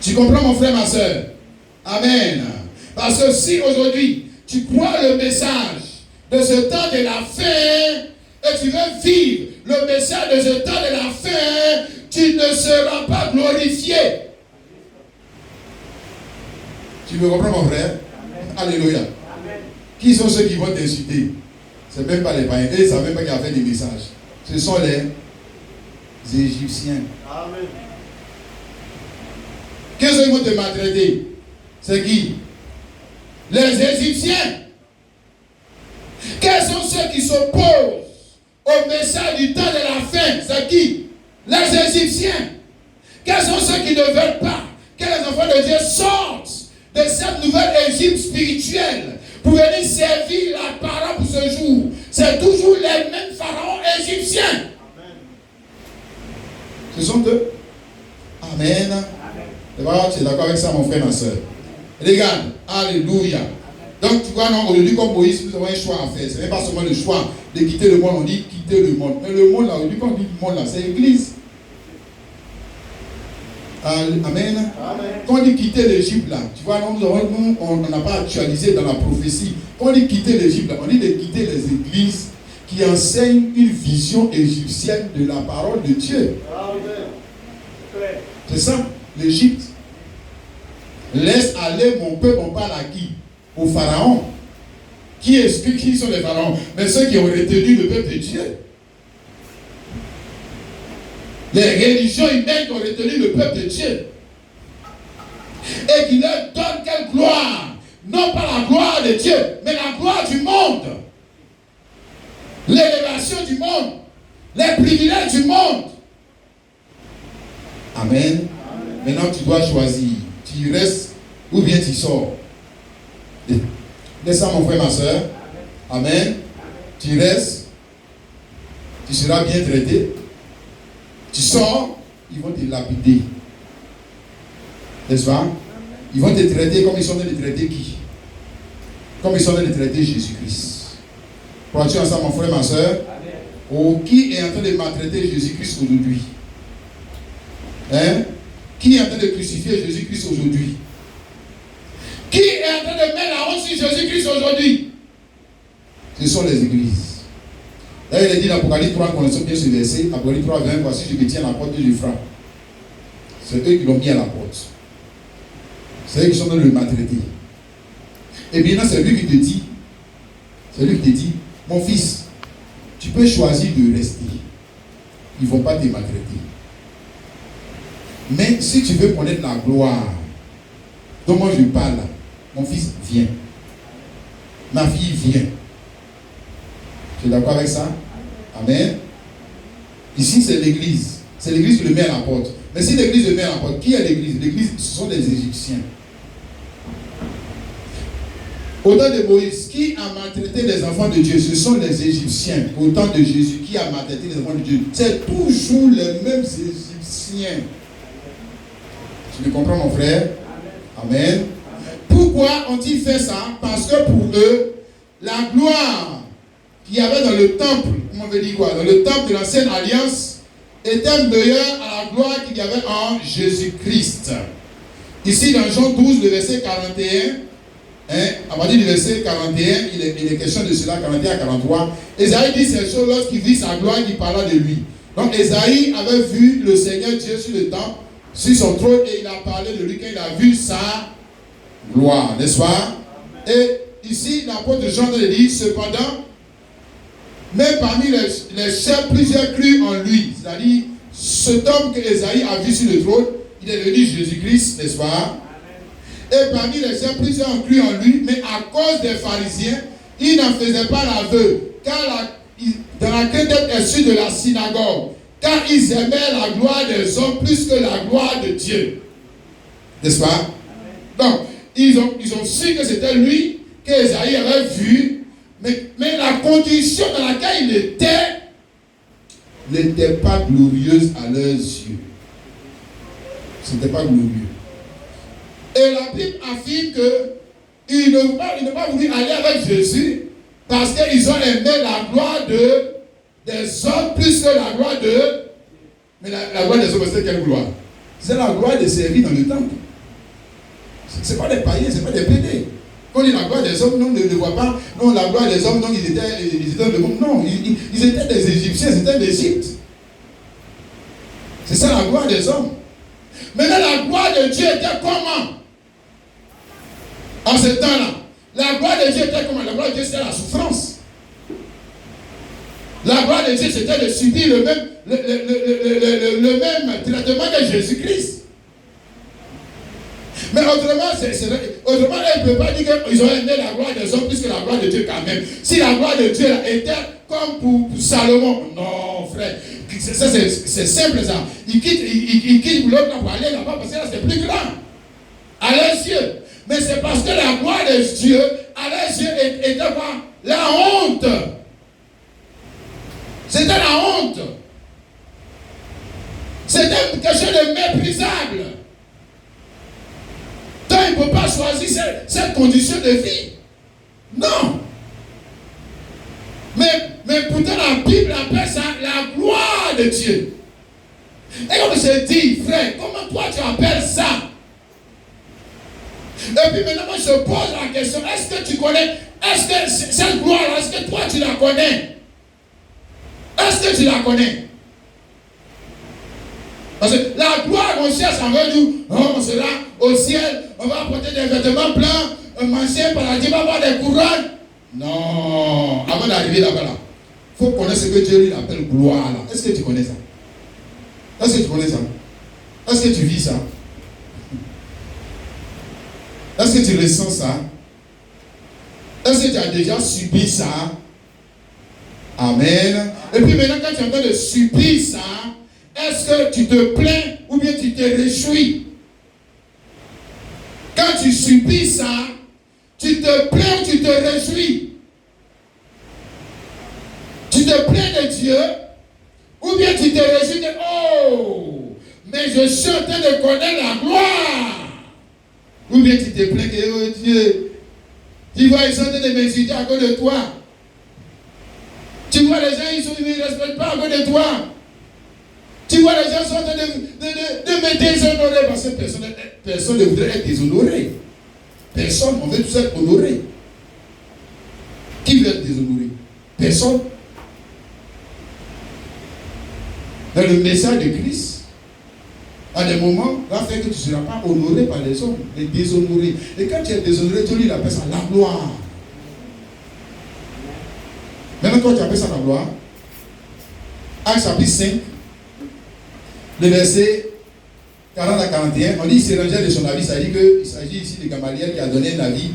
Tu comprends mon frère, ma soeur? Amen. Parce que si aujourd'hui tu crois le message de ce temps de la fin et tu veux vivre le message de ce temps de la fin, tu ne seras pas glorifié. Tu me comprends mon frère? Alléluia. Amen. Qui sont ceux qui vont t'insulter? Ce n'est même pas les païens. Ils ne savent même pas qu'il y a fait des messages. Ce sont les Égyptiens. Amen. Qu'est-ce qu'ils vont te maltraiter? C'est qui? Les Égyptiens. Quels sont ceux qui s'opposent au message du temps de la fin? C'est qui? Les Égyptiens. Quels sont ceux qui ne veulent pas que les enfants de Dieu sortent de cette nouvelle Égypte spirituelle pour venir servir la parole pour ce jour? C'est toujours les mêmes pharaons égyptiens. Amen. Ce sont eux. Amen. Amen. Tu es d'accord avec ça, mon frère, ma soeur? Regarde. Alléluia. Donc, tu vois, non, aujourd'hui, comme Moïse, nous avons un choix à faire. Ce n'est pas seulement le choix de quitter le monde, on dit quitter le monde. Mais le monde, là, aujourd'hui, quand on dit le monde, là, c'est l'église. Amen. Amen. Quand on dit quitter l'Égypte, là, tu vois, nous, on n'a pas actualisé dans la prophétie. Quand on dit quitter l'Égypte, là, on dit de quitter les églises qui enseignent une vision égyptienne de la parole de Dieu. C'est ça, l'Égypte. Laisse aller mon peuple, on parle à qui? Au pharaon. Qui explique qui sont les pharaons? Mais ceux qui ont retenu le peuple de Dieu. Les religions humaines qui ont retenu le peuple de Dieu. Et qui leur donnent quelle gloire? Non pas la gloire de Dieu, mais la gloire du monde. L'élévation du monde. Les privilèges du monde. Amen. Maintenant tu dois choisir. Tu restes ou bien tu sors. Laisse ça mon frère, ma soeur. Amen. Tu restes. Tu seras bien traité. Tu sors, ils vont te lapider. N'est-ce pas? Ils vont te traiter comme ils sont en train de traiter qui? Comme ils sont en train de traiter Jésus-Christ. Crois-tu en ça, mon frère, ma soeur? Oh, qui est en train de maltraiter Jésus-Christ aujourd'hui? Hein? Qui est en train de crucifier Jésus-Christ aujourd'hui? Qui est en train de mettre la honte sur Jésus-Christ aujourd'hui? Ce sont les églises. Là, il est dit dans l'Apocalypse 3, connaissons bien ce verset, Apocalypse 3, 20, voici je me tiens à la porte et je frappe. C'est eux qui l'ont mis à la porte. C'est eux qui sont en train de le maltraiter. Et bien là, c'est lui qui te dit, mon fils, tu peux choisir de rester. Ils ne vont pas te maltraiter. Mais si tu veux connaître la gloire, dont moi je parle, mon fils, viens. Ma fille, viens. Tu es d'accord avec ça? Amen. Ici, c'est l'église. C'est l'église qui le met à la porte. Mais si l'église le met à la porte, qui est l'église? L'église, ce sont les Égyptiens. Au temps de Moïse, qui a maltraité les enfants de Dieu? Ce sont les Égyptiens. Au temps de Jésus, qui a maltraité les enfants de Dieu? C'est toujours les mêmes Égyptiens. Tu me comprends, mon frère? Amen. Pourquoi ont-ils fait ça? Parce que pour eux, la gloire qu'il y avait dans le temple, comment on veut dire quoi? Dans le temple de l'ancienne alliance, était meilleure à la gloire qu'il y avait en Jésus-Christ. Ici, dans Jean 12, le verset 41, à partir du verset 41, il est question de cela, 41 à 43. Esaïe dit ces choses lorsqu'il vit sa gloire, il parla de lui. Donc, Esaïe avait vu le Seigneur Dieu sur le temple, sur son trône, et il a parlé de lui quand il a vu sa gloire, n'est-ce pas? Et ici, l'apôtre Jean dit, cependant, même parmi les chefs, plusieurs crurent en lui. C'est-à-dire, cet homme que Esaïe a vu sur le trône, il est devenu Jésus-Christ, n'est-ce pas? Et parmi les siens, plusieurs ont cru en lui, mais à cause des pharisiens, ils n'en faisaient pas l'aveu, car dans la crainte d'être issus de la synagogue, car ils aimaient la gloire des hommes plus que la gloire de Dieu. N'est-ce pas? Donc, ils ont su que c'était lui qu'Ésaïe avait vu, mais la condition dans laquelle il était n'était pas glorieuse à leurs yeux. Ce n'était pas glorieux. Et la Bible affirme qu'ils n'ont pas voulu aller avec Jésus parce qu'ils ont aimé la gloire des hommes plus que la gloire de... Mais la gloire des hommes, c'est quelle gloire? C'est la gloire de servir dans le temple. Ce n'est pas des païens, ce n'est pas des pédés. Quand on dit la gloire des hommes, non, on ne le voit pas. Non, la gloire des hommes, non, ils étaient dans le monde. Non, ils étaient des Égyptiens, ils étaient d'Égypte. C'est ça la gloire des hommes. Maintenant, la gloire de Dieu était comment? En ce temps-là, la gloire de Dieu était comment? La gloire de Dieu, c'était la souffrance. La gloire de Dieu, c'était de subir le même traitement que Jésus-Christ. Mais autrement, elle ne peut pas dire qu'ils ont aimé la gloire des hommes plus que la gloire de Dieu quand même. Si la gloire de Dieu était comme pour Salomon, non frère, c'est simple ça. Il quitte l'autre pour aller là-bas parce que là c'est plus grand. À leurs yeux. Mais c'est parce que la gloire de Dieu, à leurs yeux, était quoi? La honte. C'était la honte. C'était quelque chose de méprisable. Donc il ne peut pas choisir cette condition de vie. Non. Mais pourtant la Bible appelle ça la gloire de Dieu. Et comme je dis, frère, comment toi tu appelles ça? Et puis maintenant, je pose la question, est-ce que tu connais, est-ce que cette gloire-là, est-ce que toi tu la connais? Est-ce que tu la connais? Parce que la gloire qu'on cherche envers nous, on sera au ciel, on va porter des vêtements blancs, un manger paradis, on va avoir des couronnes. Non, avant d'arriver là-bas, il faut connaître ce que Dieu lui appelle gloire. Là. Est-ce que tu connais ça? Est-ce que tu connais ça? Est-ce que tu vis ça? Est-ce que tu ressens ça? Est-ce que tu as déjà subi ça? Amen. Et puis maintenant, quand tu es en train de subir ça, est-ce que tu te plains ou bien tu te réjouis? Quand tu subis ça, tu te plains ou tu te réjouis? Tu te plains de Dieu ou bien tu te réjouis de oh, mais je suis en train de connaître la gloire. Ou bien tu te plains que oh Dieu, tu vois, ils sont en train de m'insulter à cause de toi. Tu vois, les gens, ils ne respectent pas à cause de toi. Tu vois, les gens sont en train de me déshonorer parce que personne ne voudrait être déshonoré. Personne, on veut tous être honoré. Qui veut être déshonoré? Personne. Dans le message de Christ, à des moments, va faire que tu ne seras pas honoré par les hommes, mais déshonoré. Et quand tu es déshonoré, tu lui appelles ça la gloire. Maintenant, toi, tu appelles ça la gloire. Acte chapitre 5, le verset 40 à 41, on dit qu'il s'est rangé de son avis, ça dit qu'il s'agit ici de Gamaliel qui a donné un avis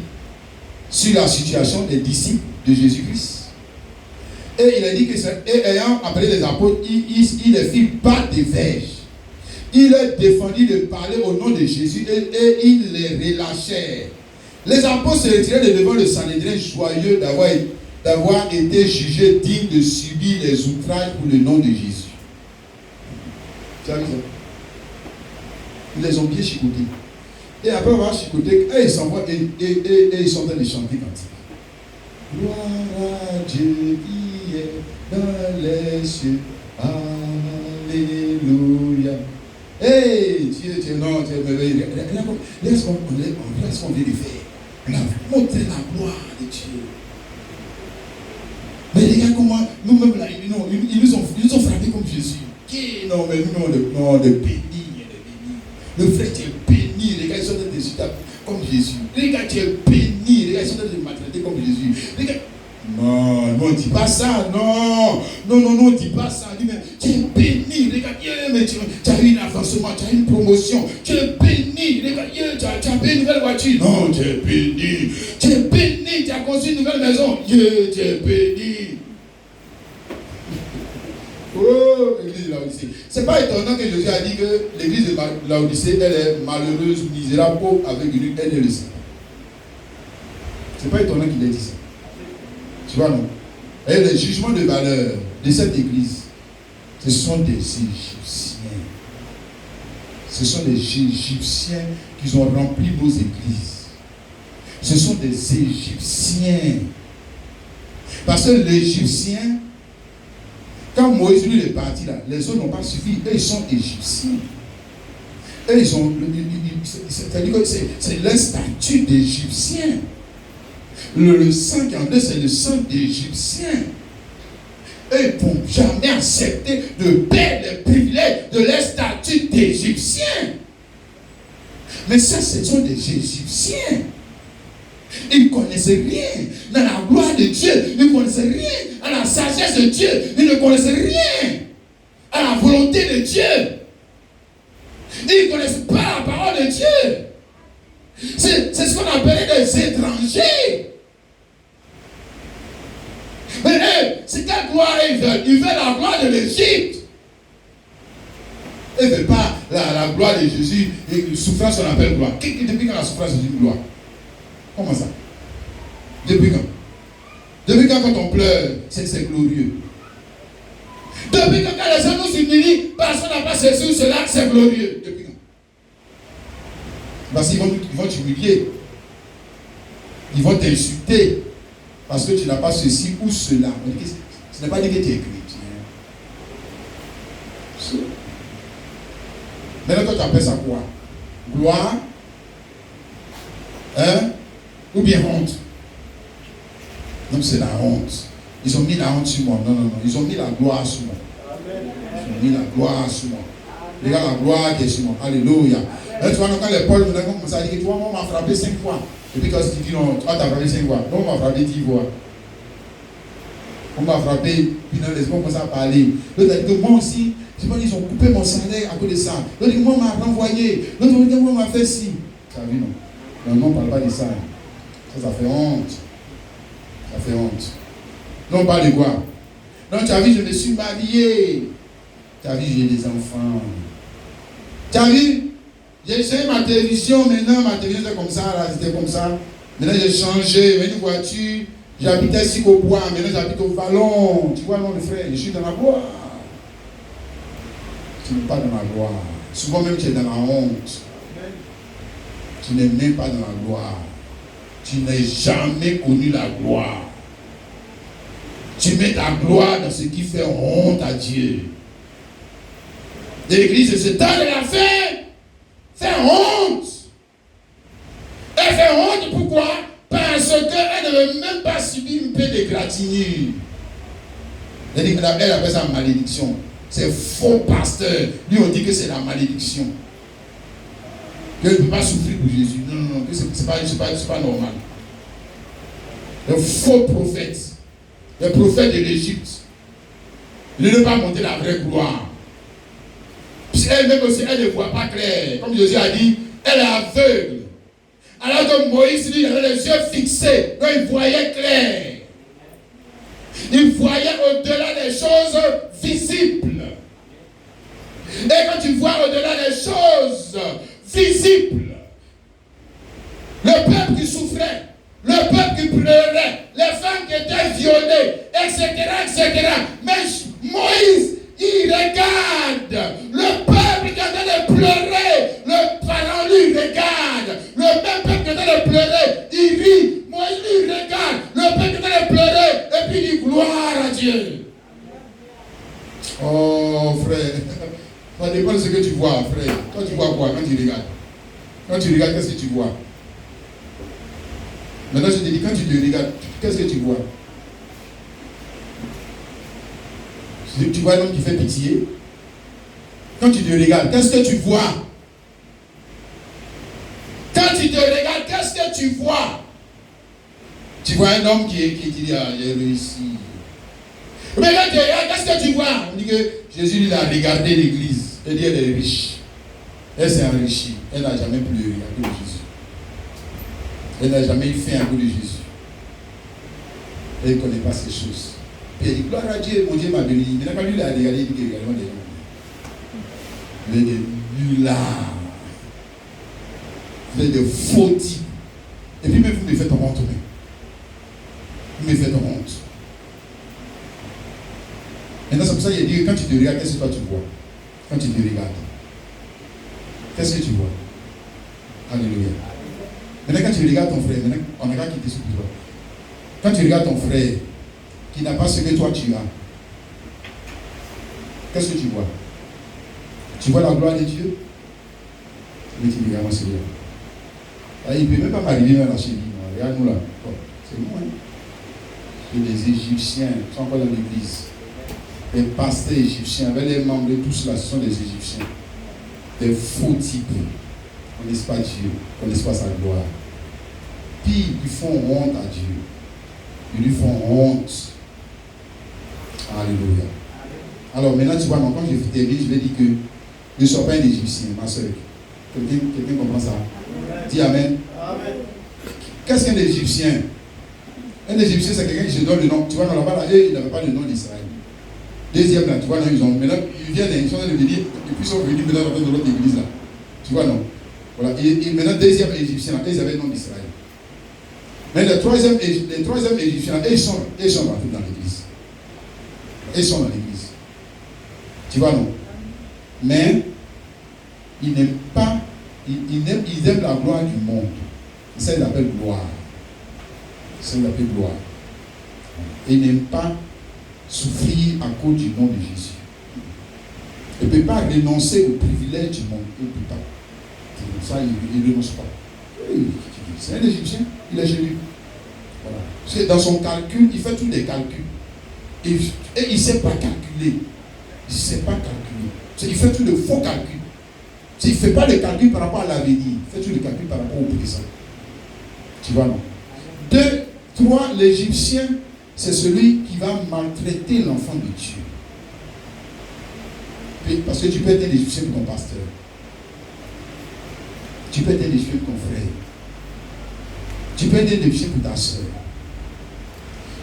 sur la situation des disciples de Jésus-Christ. Et il a dit que, ayant appelé les apôtres, il les fit battre des verges. Il leur défendit de parler au nom de Jésus et il les relâchait. Les apôtres se retiraient de devant le Sanhédrin joyeux d'avoir été jugés dignes de subir les outrages pour le nom de Jésus. Tu as vu ça? Ils les ont bien chicotés. Et après avoir chicoté, ils s'en vont et ils sont en train de chanter cantique. Gloire à Dieu qui est dans les cieux. Alléluia. Hey, Dieu, non, tu es merveilleux. Laisse qu'on vient de faire. Montrer la gloire de Dieu. Mais regarde comment, nous-mêmes là, ils nous ont frappés comme Jésus. Qui, non, mais nous, on est bénis. Le frère, tu es béni. Les gars, ils sont en train de discuter comme Jésus. Les gars, tu es béni. Les gars, ils sont en train de maltraiter comme Jésus. Les gars, non, on ne dit pas ça. Non, on ne dit pas ça. Tu es béni. Les gars, mais tu as eu un avancement, tu as eu une promotion. Tu es béni. Les gars, tu as payé une nouvelle voiture. Non, tu es béni. Tu es béni, tu as construit une nouvelle maison. Dieu, tu es béni. Oh, l'église de Laodicée. C'est pas étonnant que Jésus a dit que l'église de Laodicée, elle est malheureuse, misérable, pauvre, avec une elle le sait. C'est pas étonnant qu'il ait dit ça. Tu vois, non? Et les jugements de valeur de cette église, ce sont des Égyptiens. Ce sont des Égyptiens qui ont rempli nos églises. Ce sont des Égyptiens. Parce que l'Égyptien, quand Moïse lui est parti là, les autres n'ont pas suffi. Eux, ils sont Égyptiens. Eux, ils ont. C'est-à-dire que c'est leur statut d'Égyptien. Le sang qui en eux, c'est le sang d'Égyptien. Eux, ils ne vont jamais accepter de perdre les privilèges de leur statut d'Égyptien. Mais ça, ce sont des Égyptiens. Ils ne connaissaient rien dans la gloire de Dieu. Ils ne connaissaient rien à la sagesse de Dieu. Ils ne connaissaient rien à la volonté de Dieu. Ils ne connaissent pas la parole de Dieu. C'est ce qu'on appelait des étrangers. Mais c'est quelle gloire ils veulent? Ils veulent la gloire de l'Égypte. Ils ne veulent pas la gloire de Jésus. Et souffrance, on appelle gloire. Depuis quand la souffrance est une gloire? Comment ça? Depuis quand? Depuis quand on pleure, c'est glorieux. Depuis quand les gens nous humilient, parce qu'on n'a pas ceci ou cela, c'est glorieux. Depuis quand? Parce qu'ils vont t'humilier. Ils vont t'insulter. Parce que tu n'as pas ceci ou cela. Ce n'est pas dit que tu es chrétien. Maintenant, toi, tu appelles ça quoi? Gloire? Hein? Ou bien honte? Donc, c'est la honte. Ils ont mis la honte sur moi. Non, non, non. Ils ont mis la gloire sur moi. Ils ont mis la gloire sur moi. Regarde la gloire qui est sur moi. Alléluia. Et tu vois, quand les Paul nous ont commencé à dire que toi, on m'a frappé 5 fois. Et puis quand tu dis non, toi, tu as frappé 5 fois. Non, on m'a frappé 10 fois. On m'a frappé, puis dans les gens commencent à parler. L'autre a dit que moi aussi, je sais pas, ils ont coupé mon salaire à cause de ça. L'autre a dit que moi, on m'a renvoyé. L'autre a dit que moi, on m'a fait ci. Tu as vu, non? Non, on ne parle pas de ça. Ça fait honte. Ça fait honte. Non, on parle de quoi? Non, tu as vu, je me suis marié. Tu as vu, j'ai des enfants. Tu as vu? J'ai essayé ma télévision, maintenant ma télévision était comme ça, là, c'était comme ça. Maintenant j'ai changé, j'ai une voiture, j'habitais ici au bois, maintenant j'habite au vallon. Tu vois, non, le frère, je suis dans la gloire. Tu n'es pas dans la gloire. Souvent même tu es dans la honte. Tu n'es même pas dans la gloire. Tu n'as jamais connu la gloire. Tu mets ta gloire dans ce qui fait honte à Dieu. L'église de ce temps de la fin fait honte. Elle fait honte pourquoi? Parce qu'elle ne veut même pas subir une paix de gratignure. Elle appelle ça malédiction. C'est faux pasteur. Lui on dit que c'est la malédiction. Qu'elle ne peut pas souffrir pour Jésus. Non, non, non, c'est pas normal. Le faux prophète. Le prophète de l'Égypte. Il ne veut pas montrer la vraie gloire. Elle-même aussi, elle ne voit pas clair. Comme Jésus a dit, elle est aveugle. Alors que Moïse, lui, il avait les yeux fixés. Donc il voyait clair. Il voyait au-delà des choses visibles. Et quand tu vois au-delà des choses visibles, le peuple qui souffrait, le peuple qui pleurait, les femmes qui étaient violées, etc., etc. Mais Moïse, il regarde le peuple qui est en train de pleurer. Le parent lui regarde. Le même peuple qui est en train de pleurer, il rit. Moïse lui regarde. Le peuple qui est en train de pleurer. Et puis il dit gloire à Dieu. Oh frère, ça dépend de ce que tu vois, frère. Toi tu vois quoi quand tu regardes? Quand tu regardes, qu'est-ce que tu vois? Maintenant je te dis, quand tu te regardes, qu'est-ce que tu vois? Tu vois un homme qui fait pitié. Quand tu te regardes, qu'est-ce que tu vois? Quand tu te regardes, qu'est-ce que tu vois? Tu vois un homme qui dit, ah, j'ai réussi. Mais quand tu regardes, qu'est-ce que tu vois? On dit que Jésus lui a regardé l'église. Il dit, elle est riche. Elle s'est enrichie. Elle n'a jamais pleuré à cause de Jésus. Elle n'a jamais eu faim à cause de Jésus. Elle ne connaît pas ces choses. Puis elle dit, gloire à Dieu, mon Dieu m'a béni. Il n'a pas lu la regarder, il dit également des gens. Vous êtes des nullards. Vous êtes des faux types. Et puis même vous me faites honte. Vous me faites honte. Maintenant c'est pour ça qu'il dit que quand tu te regardes, qu'est-ce que toi tu vois? Quand tu te regardes, qu'est-ce que tu vois? Alléluia. Maintenant quand tu regardes ton frère, maintenant on n'a qu'à quitter ce pouvoir. Quand tu regardes ton frère qui n'a pas ce que toi tu as, qu'est-ce que tu vois? Tu vois la gloire de Dieu? Mais tu dis, regarde mon Seigneur. Il ne peut même pas m'arriver dans la chérie. Regarde-nous là. Oh, c'est moi. Hein? Les Égyptiens sont encore dans l'église. Les pasteurs égyptiens, avec les membres de tous là, ce sont des Égyptiens. Des faux types. Ils ne connaissent pas Dieu, ils ne connaissent pas sa gloire. Puis ils font honte à Dieu. Ils lui font honte. Alléluia. Alors maintenant, tu vois, quand je termine, je vais dire que ne sois pas un Égyptien, ma soeur. Quelqu'un comprend ça? Dis Amen. Amen. Qu'est-ce qu'un Égyptien? Un Égyptien, c'est quelqu'un qui se donne le nom. Tu vois, là-bas, là, ils n'avaient pas le nom d'Israël. Deuxième, là, tu vois, là, maintenant, ils viennent, ils sont en train de venir, et puis ils sont venus maintenant dans l'autre église, là. Tu vois, non? Voilà. Et maintenant, deuxième Égyptien, là, ils avaient le nom d'Israël. Mais les troisième Égyptiens, là, ils sont rentrés dans l'église. Ils sont dans l'église. Tu vois, non? Mais, ils n'aiment pas, ils aiment la gloire du monde. Ça, ils l'appellent gloire. Ça, ils l'appellent gloire. Ils n'aiment pas souffrir à cause du nom de Jésus. Il ne peut pas renoncer au privilège du monde. Il ne peut pas. Ça, il ne renonce pas. C'est un Égyptien, il est chez lui. Voilà. Parce que dans son calcul, il fait tous les calculs. Et il ne sait pas calculer. Il ne sait pas calculer. Il fait tous les faux calculs. Il ne fait pas les calculs par rapport à l'avenir. Il fait tous les calculs par rapport au présent. Tu vois, non? 2, 3, l'Égyptien, c'est celui qui va maltraiter l'enfant de Dieu. Parce que tu peux être un Égyptien pour ton pasteur. Tu peux être un Égyptien pour ton frère. Tu peux être un Égyptien pour ta soeur.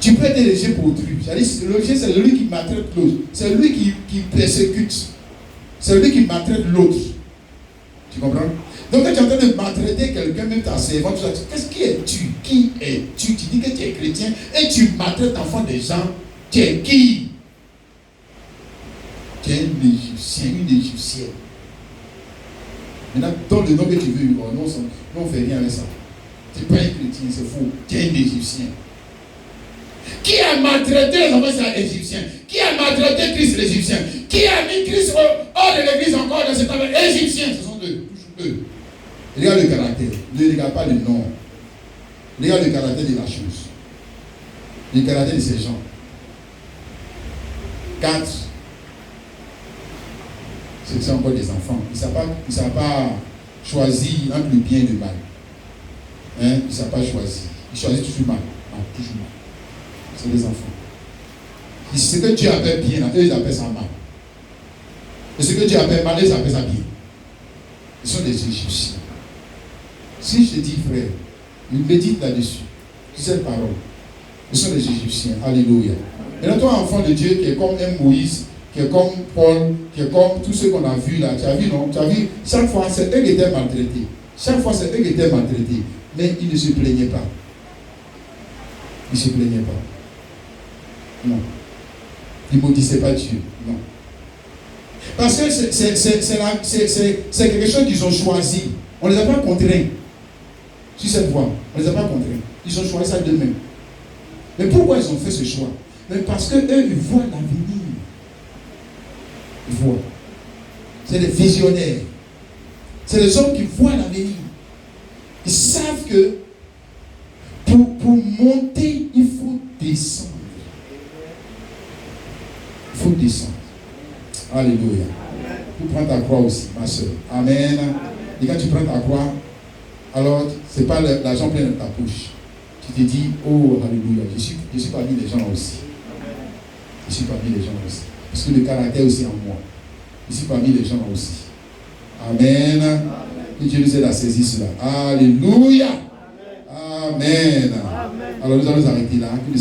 Tu peux être un Égyptien pour autrui. L'Égyptien, c'est celui qui maltraite l'autre. C'est lui qui persécute. C'est lui qui maltraite l'autre. Tu comprends? Donc quand tu es en train de maltraiter quelqu'un, même ta servante, tu dis, qu'est-ce qui es-tu? Qui es-tu? Tu dis que tu es chrétien et tu maltraites l'enfant des gens. Tu es qui? Tu es un Égyptien, une Égyptienne. Maintenant, donne le nom que tu veux. Oh, non, on ne fait rien avec ça. Tu n'es pas un chrétien, c'est faux. Tu es un Égyptien. Qui a maltraité les enfants, c'est un Égyptien. Qui a maltraité Christ, l'Égyptien. Qui a mis Christ hors de l'église encore dans cette affaire? Égyptien, ce sont eux. Toujours eux. Regarde le caractère. Ne regarde pas le nom. Regarde le caractère de la chose. Le caractère de ces gens. 4. C'est encore des enfants. Ils ne savent pas choisir entre le bien et le mal. Hein? Ils ne savent pas choisir. Ils choisissent toujours mal. Toujours mal. C'est des enfants. Et ce que Dieu appelle bien, eux ils appellent ça mal. Et ce que Dieu appelle mal, ils appellent ça bien. Ils sont des Égyptiens. Si je te dis, frère, médite là-dessus. C'est cette parole. Ils sont des Égyptiens. Alléluia. Et là, toi, enfant de Dieu, qui est comme un Moïse, qui est comme Paul, qui est comme tous ceux qu'on a vus là. Tu as vu, non? Tu as vu, chaque fois, c'est eux qui étaient maltraités. Chaque fois, c'est eux qui étaient maltraités. Mais ils ne se plaignaient pas. Ils ne se plaignaient pas. Non. Ils ne maudissaient pas Dieu. Non. Parce que c'est quelque chose qu'ils ont choisi. On ne les a pas contraints. Sur cette voie, on ne les a pas contraints. Ils ont choisi ça d'eux-mêmes. Mais pourquoi ils ont fait ce choix? Mais parce qu'eux, ils voient l'avenir. Ils voient. C'est des visionnaires. C'est des hommes qui voient l'avenir. Ils savent que pour monter, il faut descendre. Il faut descendre. Alléluia. Tu prends ta croix aussi, ma soeur. Amen. Et quand tu prends ta croix, alors, ce n'est pas l'argent plein de ta poche. Tu te dis, oh, alléluia, je suis parmi les gens aussi. Je suis parmi les gens aussi. Parce que le caractère aussi en moi. Je suis parmi les gens aussi. Amen. Que Dieu nous aide à saisir cela. Alléluia. Amen. Alors nous allons arrêter là. Que le